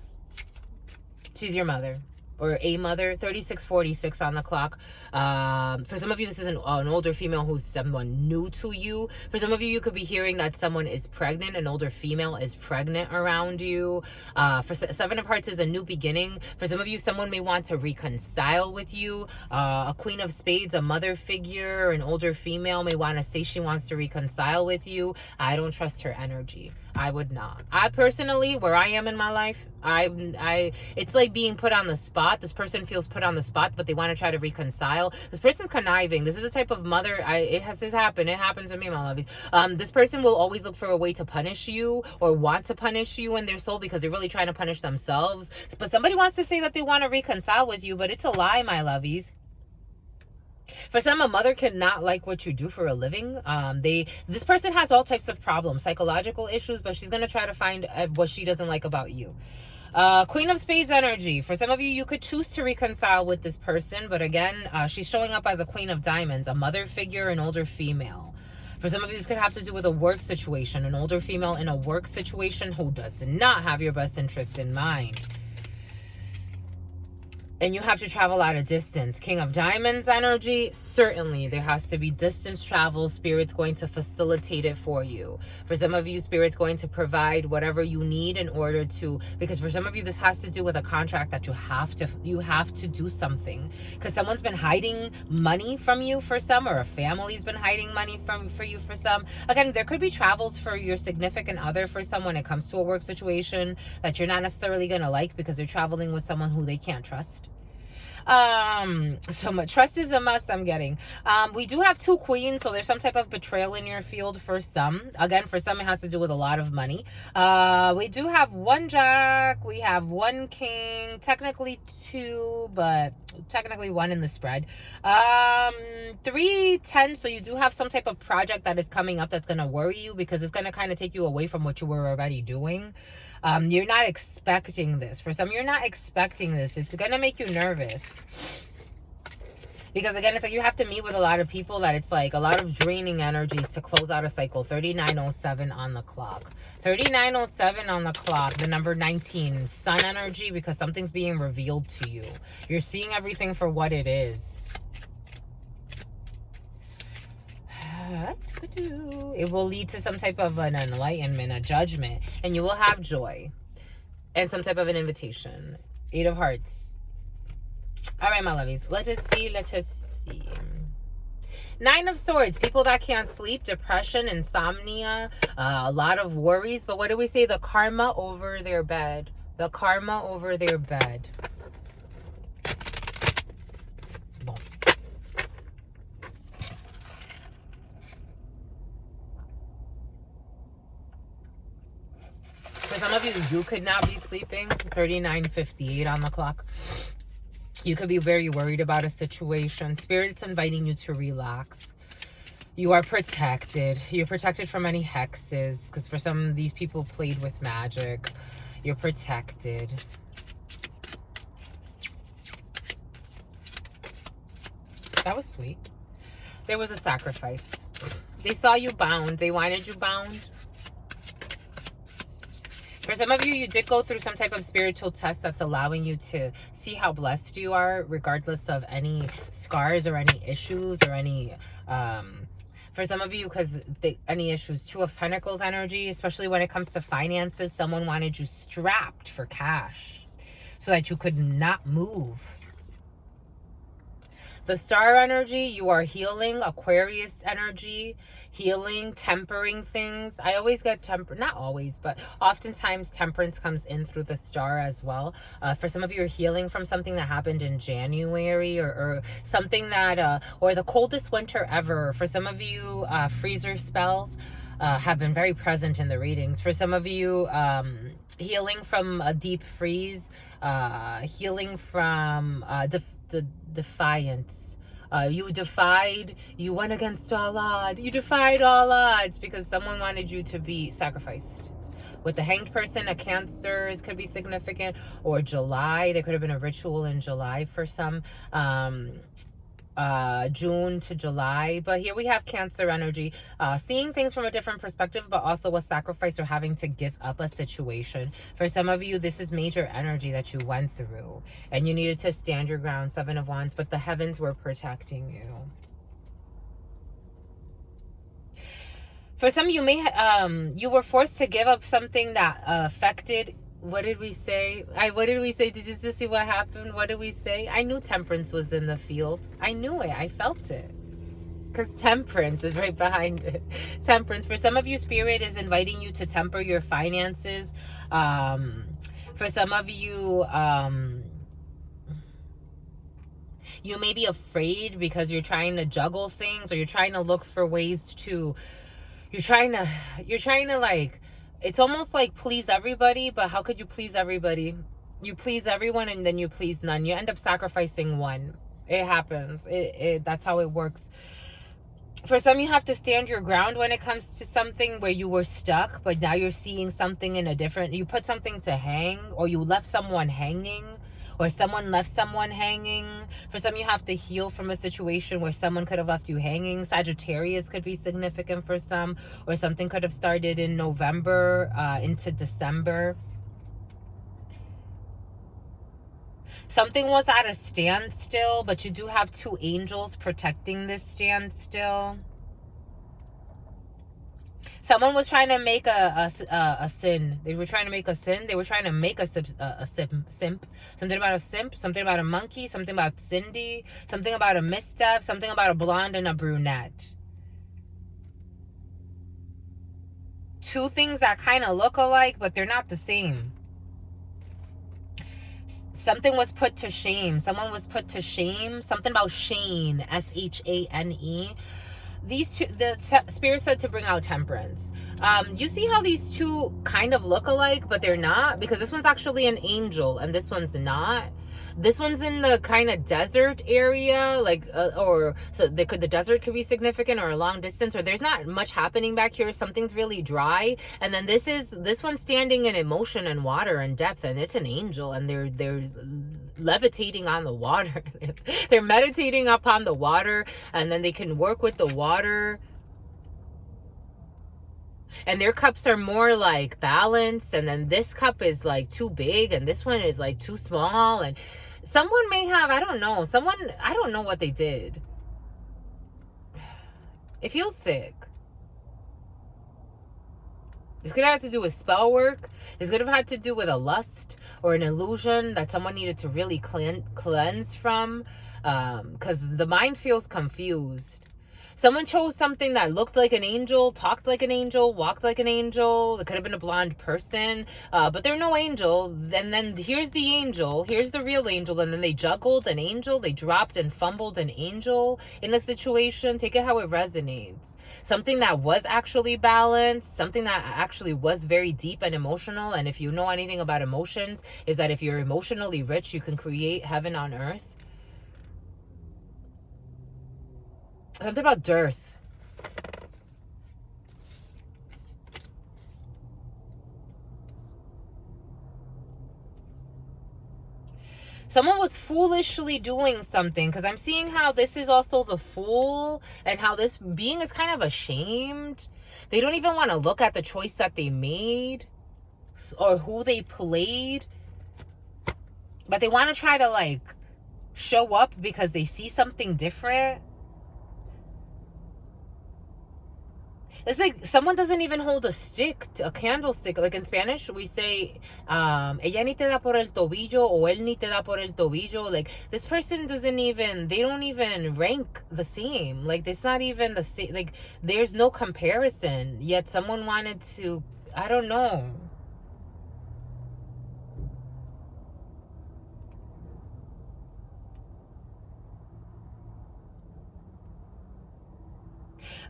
She's your mother. Or a mother. 3646 on the clock. For some of you, this is an older female who's someone new to you. For some of you, you could be hearing that someone is pregnant. An older female is pregnant around you. For Seven of Hearts is a new beginning. For some of you, someone may want to reconcile with you. A Queen of Spades, a mother figure, an older female may want to say she wants to reconcile with you. I don't trust her energy. I would not. I personally, where I am in my life, it's like being put on the spot. This person feels put on the spot, but they want to try to reconcile. This person's conniving. This is the type of mother, it has happened. It happens to me, my lovies. This person will always look for a way to punish you, or want to punish you in their soul, because they're really trying to punish themselves. But somebody wants to say that they want to reconcile with you, but it's a lie, my lovies. For some, a mother cannot like what you do for a living. This person has all types of problems, psychological issues, but she's going to try to find what she doesn't like about you. Queen of Spades energy. For some of you, you could choose to reconcile with this person, but again, she's showing up as a Queen of Diamonds, a mother figure, an older female. For some of you, this could have to do with a work situation, an older female in a work situation who does not have your best interest in mind. And you have to travel at a distance. King of Diamonds energy, certainly there has to be distance travel. Spirit's going to facilitate it for you. For some of you, Spirit's going to provide whatever you need in order to, because for some of you, this has to do with a contract that you have to do something. Because someone's been hiding money from you for some, or a family's been hiding money for you for some. Again, there could be travels for your significant other for some when it comes to a work situation that you're not necessarily going to like, because they're traveling with someone who they can't trust. So much trust is a must. I'm getting, we do have 2 queens, so there's some type of betrayal in your field for some. Again, for some, it has to do with a lot of money. We do have 1 jack, we have 1 king, technically 2, but technically 1 in the spread. 3 10, so you do have some type of project that is coming up that's going to worry you, because it's going to kind of take you away from what you were already doing. You're not expecting this. For some, you're not expecting this. It's going to make you nervous. Because again, it's like you have to meet with a lot of people, that it's like a lot of draining energy to close out a cycle. 3907 on the clock. 3907 on the clock. The number 19. Sun energy, because something's being revealed to you. You're seeing everything for what it is. It will lead to some type of an enlightenment, a judgment, and you will have joy and some type of an invitation. 8 of Hearts. All right, my lovies, let us see. 9 of Swords. People that can't sleep, depression, insomnia, a lot of worries. But what do we say? The karma over their bed. The karma over their bed. For some of you, you could not be sleeping. 39:58 on the clock. You could be very worried about a situation. Spirit's inviting you to relax. You are protected. You're protected from any hexes, because for some of these people played with magic. You're protected. That was sweet. There was a sacrifice. They saw you bound. They wanted you bound. For some of you, you did go through some type of spiritual test that's allowing you to see how blessed you are, regardless of any scars or any issues or any, for some of you, because any issues. Two of Pentacles energy, especially when it comes to finances, someone wanted you strapped for cash so that you could not move. The Star energy, you are healing. Aquarius energy, healing, tempering things. I always get not always, but oftentimes temperance comes in through the Star as well. For some of you, you're healing from something that happened in January, or something that, or the coldest winter ever. For some of you, freezer spells have been very present in the readings. For some of you, healing from a deep freeze, healing from the defiance. You went against all odds. You defied all odds because someone wanted you to be sacrificed. With the Hanged Person, a Cancer could be significant, or July. There could have been a ritual in July for some. June to July, but here we have Cancer energy, seeing things from a different perspective, but also a sacrifice or having to give up a situation. For some of you, this is major energy that you went through and you needed to stand your ground. Seven of Wands, but the heavens were protecting you. For some of you, you were forced to give up something that affected. What did we say? What did we say? Did you just see what happened? What did we say? I knew temperance was in the field. I knew it. I felt it. Because temperance is right behind it. Temperance. For some of you, Spirit is inviting you to temper your finances. For some of you, you may be afraid because you're trying to juggle things, or you're trying to look for ways to, you're trying to like, it's almost like please everybody, but how could you please everybody? You please everyone and then you please none. You end up sacrificing one. It happens. That's how it works. For some, you have to stand your ground when it comes to something where you were stuck, but now you're seeing something in a different, you put something to hang, or you left someone hanging, or someone left someone hanging. For some, you have to heal from a situation where someone could have left you hanging. Sagittarius could be significant for some, or something could have started in November into December. Something was at a standstill, but you do have two angels protecting this standstill. Someone was trying to make a sin. They were trying to make a sin. They were trying to make a simp. Something about a simp. Something about a monkey. Something about Cindy. Something about a misstep. Something about a blonde and a brunette. Two things that kind of look alike, but they're not the same. Something was put to shame. Someone was put to shame. Something about Shane. S-H-A-N-E. These two, the Spirit said to bring out temperance. You see how these two kind of look alike, but they're not? Because this one's actually an angel and this one's not. This one's in the kind of desert area, like, or so the desert could be significant, or a long distance, or there's not much happening back here. Something's really dry. And then this one's standing in emotion and water and depth, and it's an angel, and they're levitating on the water. They're meditating upon the water, and then they can work with the water. And their cups are more like balanced, and then this cup is like too big, and this one is like too small. And someone may have, I don't know what they did. It feels sick. This could have to do with spell work. This could have had to do with a lust or an illusion that someone needed to really cleanse from, because the mind feels confused. Someone chose something that looked like an angel, talked like an angel, walked like an angel. It could have been a blonde person, but they're no angel. And then here's the angel, here's the real angel, and then they juggled an angel. They dropped and fumbled an angel in a situation. Take it how it resonates. Something that was actually balanced, something that actually was very deep and emotional. And if you know anything about emotions, is that if you're emotionally rich, you can create heaven on earth. Something about dearth. Someone was foolishly doing something, because I'm seeing how this is also the fool, and how this being is kind of ashamed. They don't even want to look at the choice that they made or who they played, but they want to try to like show up because they see something different. It's like someone doesn't even hold a stick, a candlestick. Like in Spanish, we say, ella ni te da por el tobillo, o él ni te da por el tobillo. Like, this person doesn't even, they don't even rank the same. Like, it's not even the same. Like, there's no comparison. Yet someone wanted to, I don't know.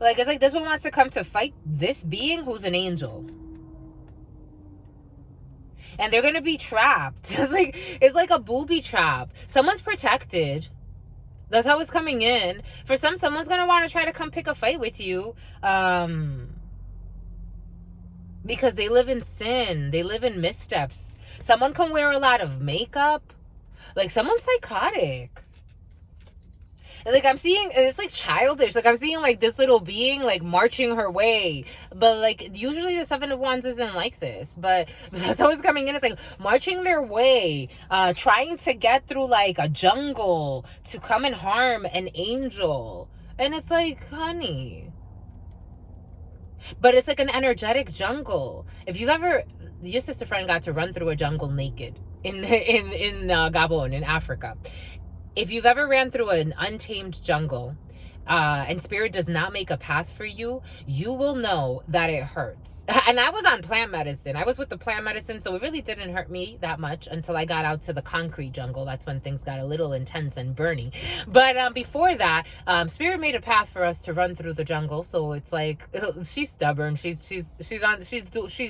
Like, it's like this one wants to come to fight this being who's an angel. And they're going to be trapped. It's like a booby trap. Someone's protected. That's how it's coming in. For someone's going to want to try to come pick a fight with you. Because they live in sin. They live in missteps. Someone can wear a lot of makeup. Like, someone's psychotic. Like, I'm seeing, it's like childish. Like, I'm seeing like this little being like marching her way, but like usually the Seven of Wands isn't like this, but that's how it's coming in. It's like marching their way, trying to get through like a jungle to come and harm an angel. And it's like, honey, but it's like an energetic jungle. If you've ever, your sister friend got to run through a jungle naked in Gabon, in Africa. If you've ever ran through an untamed jungle, and spirit does not make a path for you, you will know that it hurts. And I was on plant medicine. I was with the plant medicine, so it really didn't hurt me that much until I got out to the concrete jungle. That's when things got a little intense and burning. But before that, spirit made a path for us to run through the jungle. So it's like, she's stubborn. She's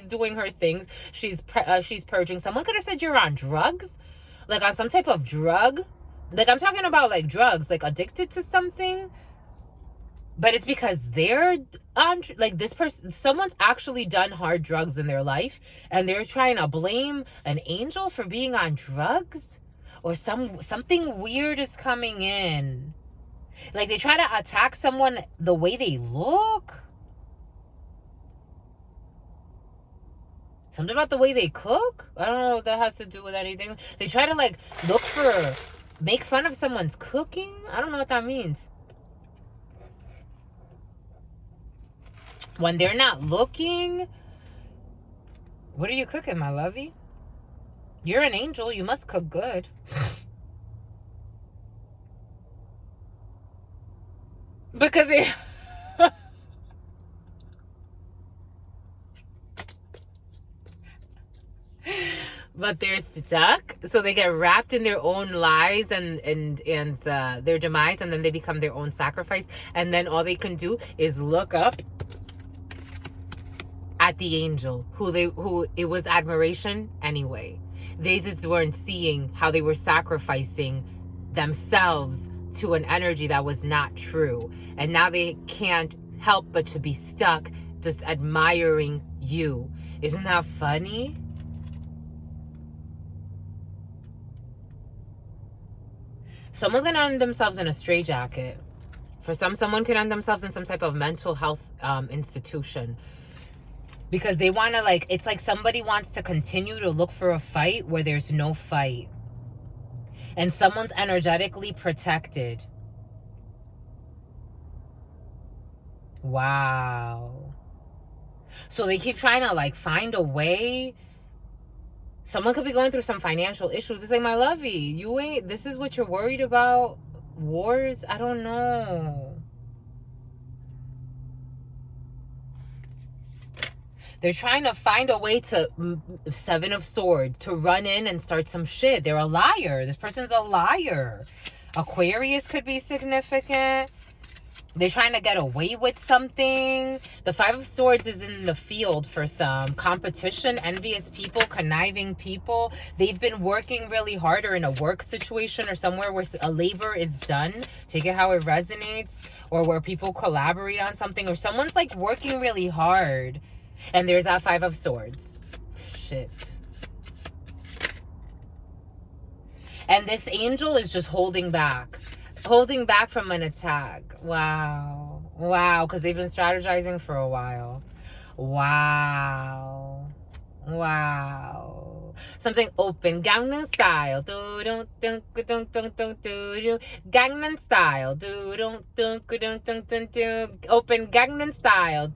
doing her things. She's purging. Someone could have said you're on drugs, like on some type of drug. Like, I'm talking about like drugs, like addicted to something. But it's because they're on, like, this person, someone's actually done hard drugs in their life, and they're trying to blame an angel for being on drugs, or something weird is coming in. Like, they try to attack someone the way they look. Something about the way they cook. I don't know what that has to do with anything. They try to like make fun of someone's cooking. I don't know what that means. When they're not looking. What are you cooking, my lovey? You're an angel. You must cook good. Because they... But they're stuck, so they get wrapped in their own lies and their demise, and then they become their own sacrifice, and then all they can do is look up at the angel who it was admiration anyway. They just weren't seeing how they were sacrificing themselves to an energy that was not true, and now they can't help but to be stuck just admiring you. Isn't that funny? Someone's gonna end themselves in a straitjacket. For someone could end themselves in some type of mental health institution. Because they want to, like, it's like somebody wants to continue to look for a fight where there's no fight. And someone's energetically protected. Wow. So they keep trying to, like, find a way. Someone could be going through some financial issues. It's like, my lovey, this is what you're worried about? Wars? I don't know. They're trying to find a way to, Seven of Swords, to run in and start some shit. They're a liar. This person's a liar. Aquarius could be significant. They're trying to get away with something. The Five of Swords is in the field for some competition, envious people, conniving people. They've been working really hard, or in a work situation or somewhere where a labor is done. Take it how it resonates. Or where people collaborate on something, or someone's like working really hard. And there's that Five of Swords. Shit. And this angel is just holding back from an attack. Wow. Wow. Because they've been strategizing for a while. Wow. Wow. Something open. Gangnam Style. Gangnam Style. Open Gangnam Style.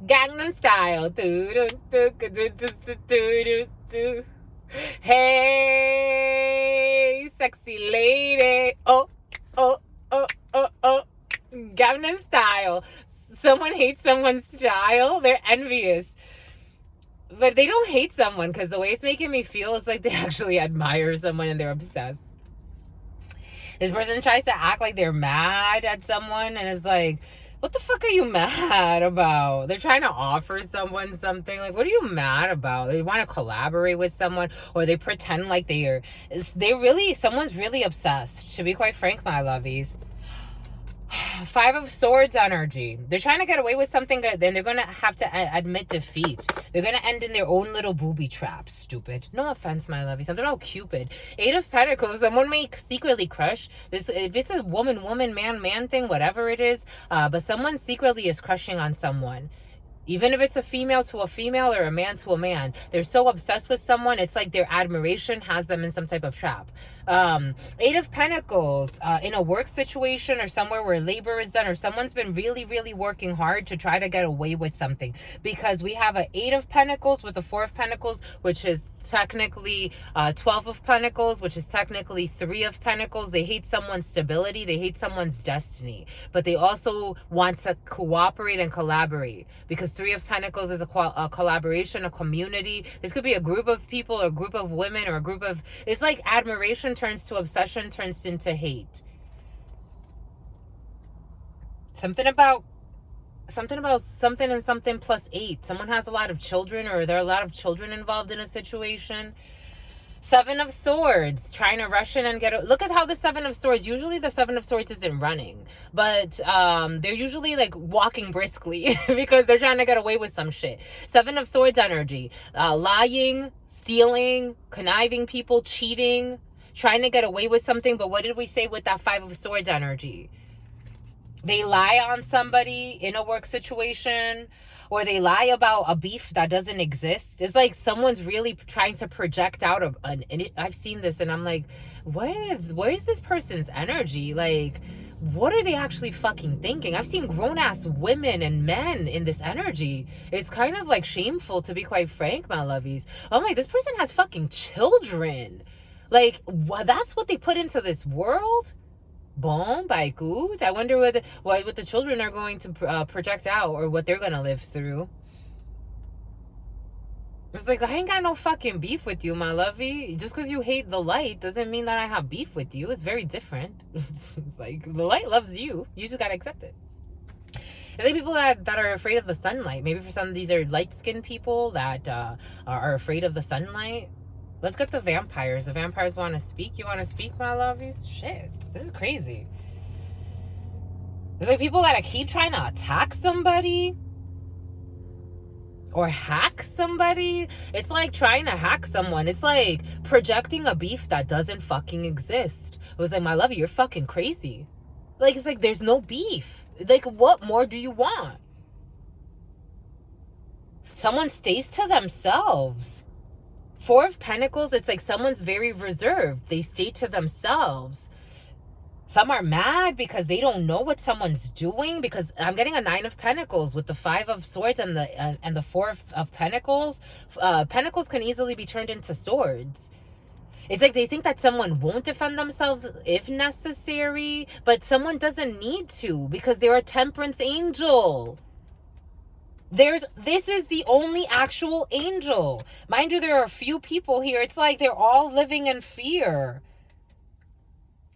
Gangnam Style. Hey, sexy lady. Oh, oh, oh, oh, oh. Gangnam Style. Someone hates someone's style. They're envious. But they don't hate someone, because the way it's making me feel is like they actually admire someone and they're obsessed. This person tries to act like they're mad at someone, and it's like, what the fuck are you mad about? They're trying to offer someone something. Like, what are you mad about? They want to collaborate with someone, or they pretend like someone's really obsessed. To be quite frank, my lovies. 5 of Swords energy. They're trying to get away with something, then they're going to have to admit defeat. They're going to end in their own little booby trap. Stupid. No offense, my lovey. Something about Cupid. 8 of Pentacles. Someone may secretly crush this. If it's a woman, man thing, whatever it is. But someone secretly is crushing on someone. Even if it's a female to a female or a man to a man, they're so obsessed with someone, it's like their admiration has them in some type of trap. 8 of Pentacles, in a work situation or somewhere where labor is done, or someone's been really, really working hard to try to get away with something. Because we have an 8 of Pentacles with the 4 of Pentacles, which is technically 12 of Pentacles, which is technically 3 of Pentacles. They hate someone's stability. They hate someone's destiny. But they also want to cooperate and collaborate, because 3 of Pentacles is a collaboration, a community. This could be a group of people, or a group of women, or a group of... It's like admiration turns to obsession, turns into hate. Something about something and something plus 8. Someone has a lot of children, or there are a lot of children involved in a situation. 7 of Swords, trying to rush in and get... Look at how the 7 of Swords... Usually the 7 of Swords isn't running. But they're usually like walking briskly because they're trying to get away with some shit. 7 of Swords energy. Lying, stealing, conniving people, cheating, trying to get away with something. But what did we say with that 5 of Swords energy? They lie on somebody in a work situation, or they lie about a beef that doesn't exist. It's like someone's really trying to project out I've seen this, and I'm like, where's this person's energy? Like, what are they actually fucking thinking? I've seen grown-ass women and men in this energy. It's kind of like shameful, to be quite frank, my lovies. I'm like, this person has fucking children. Like, that's what they put into this world? Bon, by good. I wonder what the children are going to project out, or what they're going to live through. It's like, I ain't got no fucking beef with you, my lovey. Just because you hate the light doesn't mean that I have beef with you. It's very different. It's like, the light loves you. You just got to accept it. It's like people that are afraid of the sunlight. Maybe for some of these are light-skinned people that are afraid of the sunlight. Let's get the vampires. The vampires want to speak. You want to speak, my lovies? Shit, this is crazy. There's like people that keep trying to attack somebody or hack somebody. It's like trying to hack someone. It's like projecting a beef that doesn't fucking exist. It was like, my lovey, you're fucking crazy. Like, it's like there's no beef. Like, what more do you want? Someone stays to themselves. 4 of Pentacles, it's like someone's very reserved. They stay to themselves. Some are mad because they don't know what someone's doing, because I'm getting a 9 of Pentacles with the 5 of Swords and the 4 of Pentacles. Pentacles can easily be turned into swords. It's like they think that someone won't defend themselves if necessary, but someone doesn't need to, because they're a temperance angel. This is the only actual angel. Mind you, there are a few people here. It's like they're all living in fear.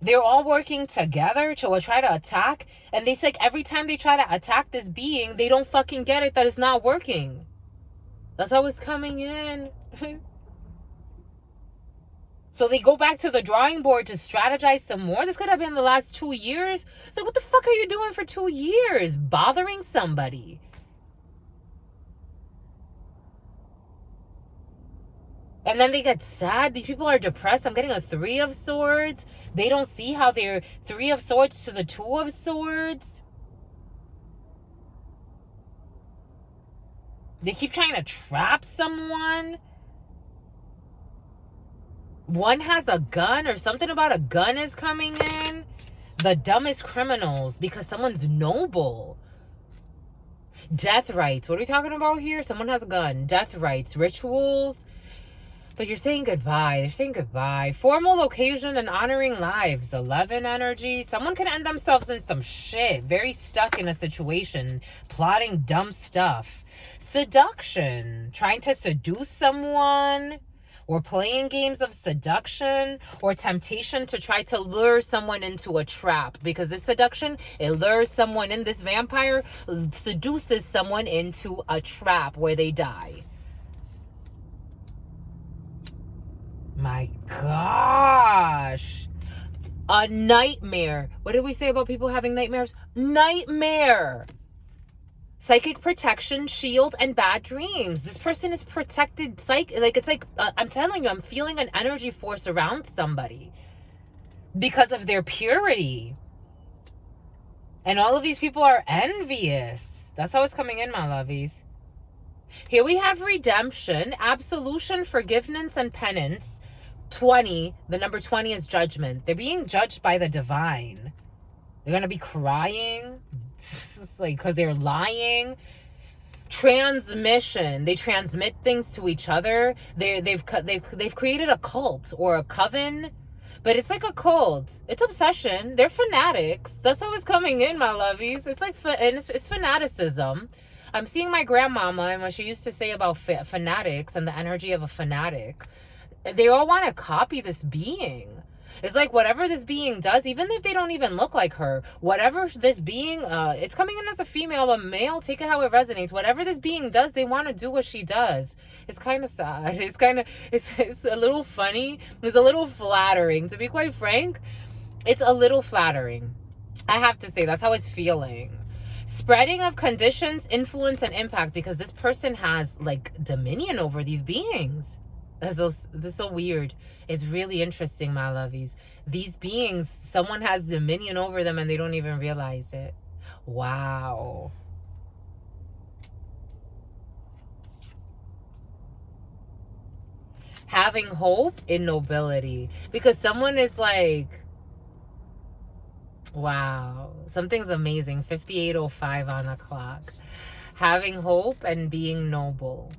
They're all working together to try to attack. And they say like every time they try to attack this being, they don't fucking get it that it's not working. That's how it's coming in. So they go back to the drawing board to strategize some more. This could have been the last 2 years. It's like, what the fuck are you doing for 2 years? Bothering somebody. And then they get sad. These people are depressed. I'm getting a 3 of Swords. They don't see how they're 3 of Swords to the 2 of Swords. They keep trying to trap someone. One has a gun, or something about a gun is coming in. The dumbest criminals, because someone's noble. Death rites. What are we talking about here? Someone has a gun. Death rites. Rituals. But you're saying goodbye. They're saying goodbye. Formal occasion and honoring lives. 11 energy. Someone can end themselves in some shit. Very stuck in a situation. Plotting dumb stuff. Seduction. Trying to seduce someone. Or playing games of seduction. Or temptation to try to lure someone into a trap. Because this seduction, it lures someone in. This vampire seduces someone into a trap where they die. My gosh. A nightmare. What did we say about people having nightmares? Nightmare. Psychic protection, shield, and bad dreams. This person is protected. I'm telling you, I'm feeling an energy force around somebody because of their purity. And all of these people are envious. That's how it's coming in, my lovies. Here we have redemption, absolution, forgiveness, and penance. 20, the number 20 is judgment. They're being judged by the divine. They're going to be crying, like, because they're lying. Transmission. They transmit things to each other. They've created a cult or a coven, but it's like a cult. It's obsession. They're fanatics. That's how it's coming in, my lovies. It's like, it's fanaticism. I'm seeing my grandmama and what she used to say about fanatics and the energy of a fanatic. They all want to copy this being. It's like whatever this being does, even if they don't even look like her, whatever this being, it's coming in as a female, a male, take it how it resonates. Whatever this being does, they want to do what she does. It's kind of sad. It's a little funny. It's a little flattering. To be quite frank, it's a little flattering. I have to say, that's how it's feeling. Spreading of conditions, influence, and impact, because this person has like dominion over these beings. This is so weird. It's really interesting, my lovies. These beings, someone has dominion over them and they don't even realize it. Wow. Having hope in nobility, because someone is like, wow, something's amazing. 58:05 on the clock. Having hope and being noble.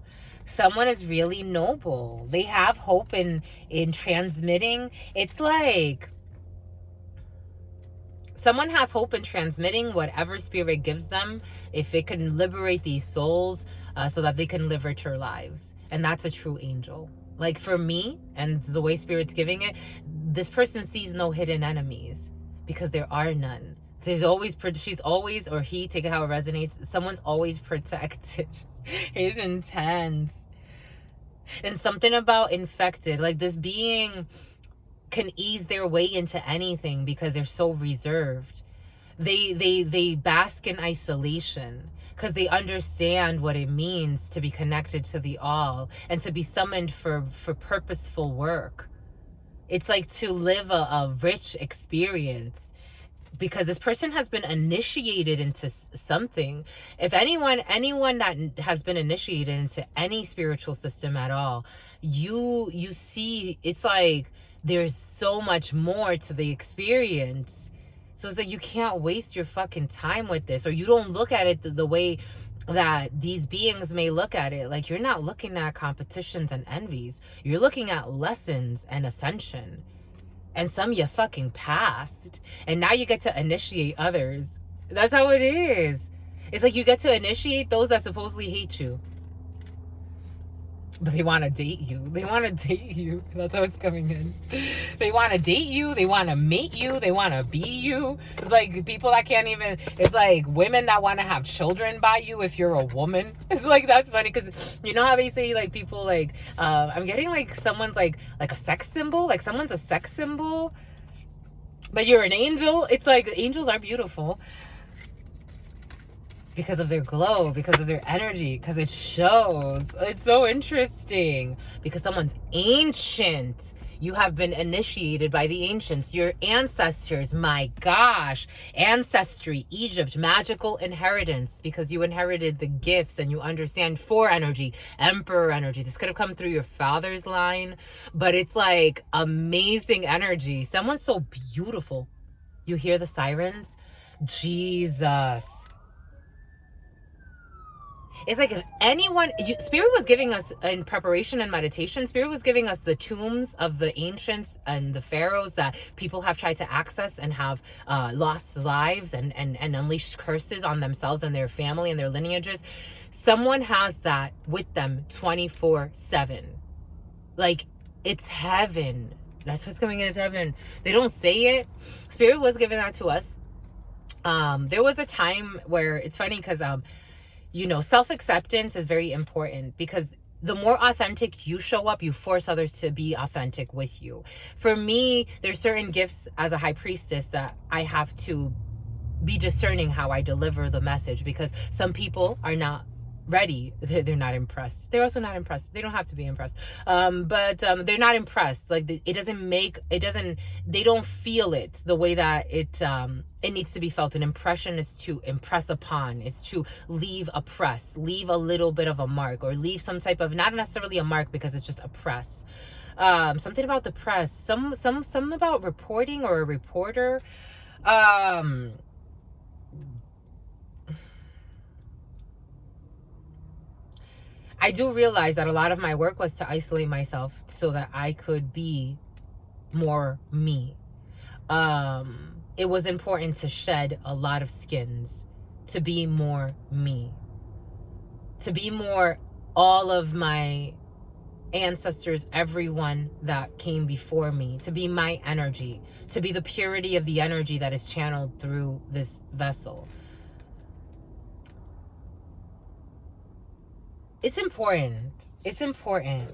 Someone is really noble. They have hope in transmitting. It's like someone has hope in transmitting whatever spirit gives them, if it can liberate these souls so that they can live richer lives. And that's a true angel. Like for me and the way spirit's giving it, this person sees no hidden enemies because there are none. There's always, she's always, or he, take it how it resonates, someone's always protected. It's intense. And something about infected, like this being can ease their way into anything because they're so reserved. They bask in isolation because they understand what it means to be connected to the all and to be summoned for purposeful work. It's like to live a rich experience, because this person has been initiated into something. If anyone that has been initiated into any spiritual system at all, you see, it's like there's so much more to the experience. So it's like you can't waste your fucking time with this, or you don't look at it the way that these beings may look at it. Like, you're not looking at competitions and envies. You're looking at lessons and ascension. And some you fucking passed. And now you get to initiate others. That's how it is. It's like you get to initiate those that supposedly hate you. But they want to date you. They want to date you. That's how it's coming in. They want to date you. They want to mate you. They want to be you. It's like people that can't even... It's like women that want to have children by you if you're a woman. It's like, that's funny because you know how they say like people like... I'm getting like someone's like a sex symbol. Like someone's a sex symbol. But you're an angel. It's like angels are beautiful. because of their glow, because of their energy, because it shows. It's so interesting. Because someone's ancient. You have been initiated by the ancients, your ancestors. My gosh. Ancestry, Egypt, magical inheritance, because you inherited the gifts and you understand four energy, emperor energy. This could have come through your father's line, but it's like amazing energy. Someone's so beautiful. You hear the sirens? Jesus. It's like if anyone, Spirit was giving us in preparation and meditation, Spirit was giving us the tombs of the ancients and the pharaohs that people have tried to access and have lost lives and unleashed curses on themselves and their family and their lineages. Someone has that with them 24/7. Like, it's heaven. That's what's coming in as heaven. They don't say it. Spirit was giving that to us. There was a time where it's funny because self-acceptance is very important, because the more authentic you show up, you force others to be authentic with you. For me, there's certain gifts as a high priestess that I have to be discerning how I deliver the message, because some people are not ready. They're not impressed. They're also not impressed. They don't have to be impressed. But they're not impressed. Like, they don't feel it the way that it needs to be felt. An impression is to impress upon, is to leave a press, leave a little bit of a mark, or leave some type of, not necessarily a mark because it's just a press. Something about the press, some about reporting or a reporter. I do realize that a lot of my work was to isolate myself so that I could be more me. It was important to shed a lot of skins to be more me, to be more all of my ancestors, everyone that came before me, to be my energy, to be the purity of the energy that is channeled through this vessel. It's important. It's important.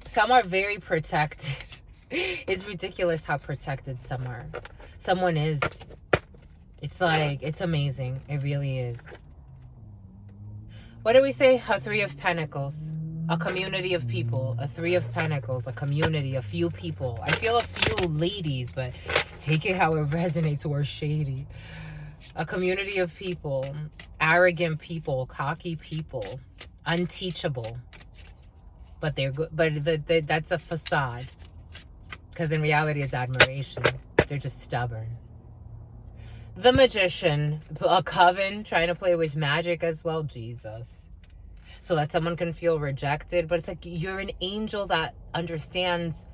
Some are very protected. It's ridiculous how protected some are. Someone is. It's like, it's amazing. It really is. What do we say? A Three of Pentacles. A community of people. A Three of Pentacles. A community. A few people. I feel a few ladies, but take it how it resonates, or shady. A community of people. Arrogant people, cocky people, unteachable, but they're good. But that's a facade, because in reality, it's admiration. They're just stubborn. The Magician, a coven, trying to play with magic as well. Jesus, so that someone can feel rejected. But it's like, you're an angel that understands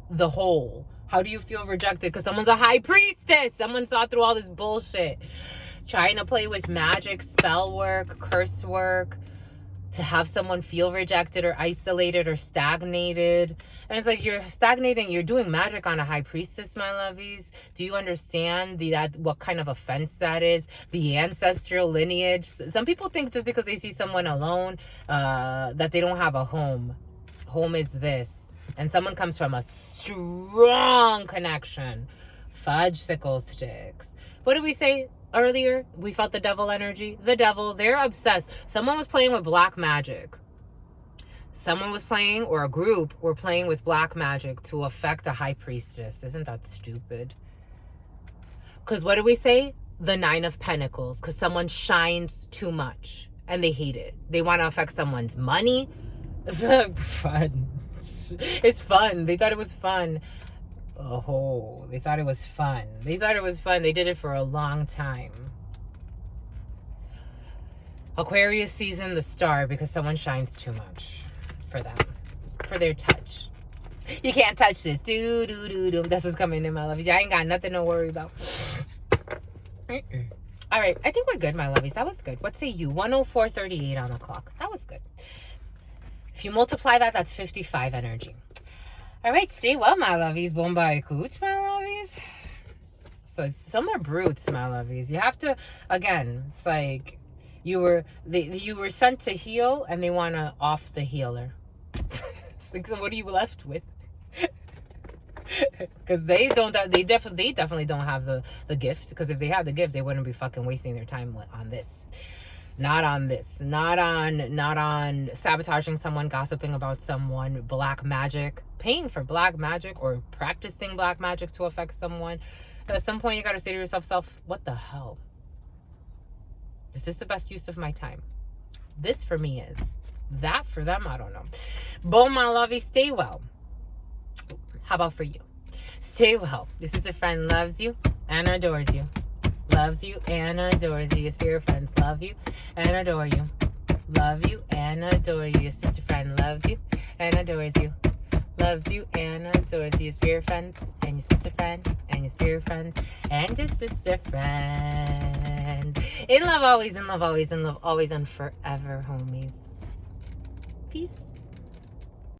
the whole. How do you feel rejected? Because someone's a high priestess. Someone saw through all this bullshit. Trying to play with magic, spell work, curse work, to have someone feel rejected or isolated or stagnated. And it's like, you're stagnating. You're doing magic on a high priestess, my lovies. Do you understand what kind of offense that is? The ancestral lineage. Some people think just because they see someone alone, that they don't have a home. Home is this. And someone comes from a strong connection. Fudge sickle sticks. What did we say earlier? We felt the devil energy. The devil, they're obsessed. Someone was playing with black magic. Someone was playing, or a group were playing with black magic to affect a high priestess. Isn't that stupid? Because what do we say? The Nine of Pentacles. Because someone shines too much and they hate it. They want to affect someone's money. It's fun. It's fun. They thought it was fun. Oh, they thought it was fun. They thought it was fun. They did it for a long time. Aquarius season, the star, because someone shines too much for them, for their touch. You can't touch this. Do, do, do, do. That's what's coming in, my lovies. I ain't got nothing to worry about. All right. I think we're good, my lovies. That was good. What say you? 104.38 on the clock. That was good. If you multiply that, that's 55 energy. All right, stay well, my lovies. Bombay cooch, my lovies. So some are brutes, my lovies. You have to, again, it's like you were sent to heal, and they want to off the healer. It's like, so what are you left with? Because they definitely don't have the gift. Because if they had the gift, they wouldn't be fucking wasting their time on this. Not on this. Not on sabotaging someone, gossiping about someone, black magic, paying for black magic, or practicing black magic to affect someone. At some point, you got to say to yourself, what the hell? Is this the best use of my time? This for me is. That for them, I don't know. Bon, my lovey, stay well. How about for you? Stay well. Your sister friend loves you and adores you. Loves you and adores you. Your spirit friends love you and adore you. Love you and adore you. Your sister friend loves you and adores you. Loves you and adores you. Your spirit friends and your sister friend and your spirit friends and your sister friend. In love always, in love always, in love always, and forever, homies. Peace.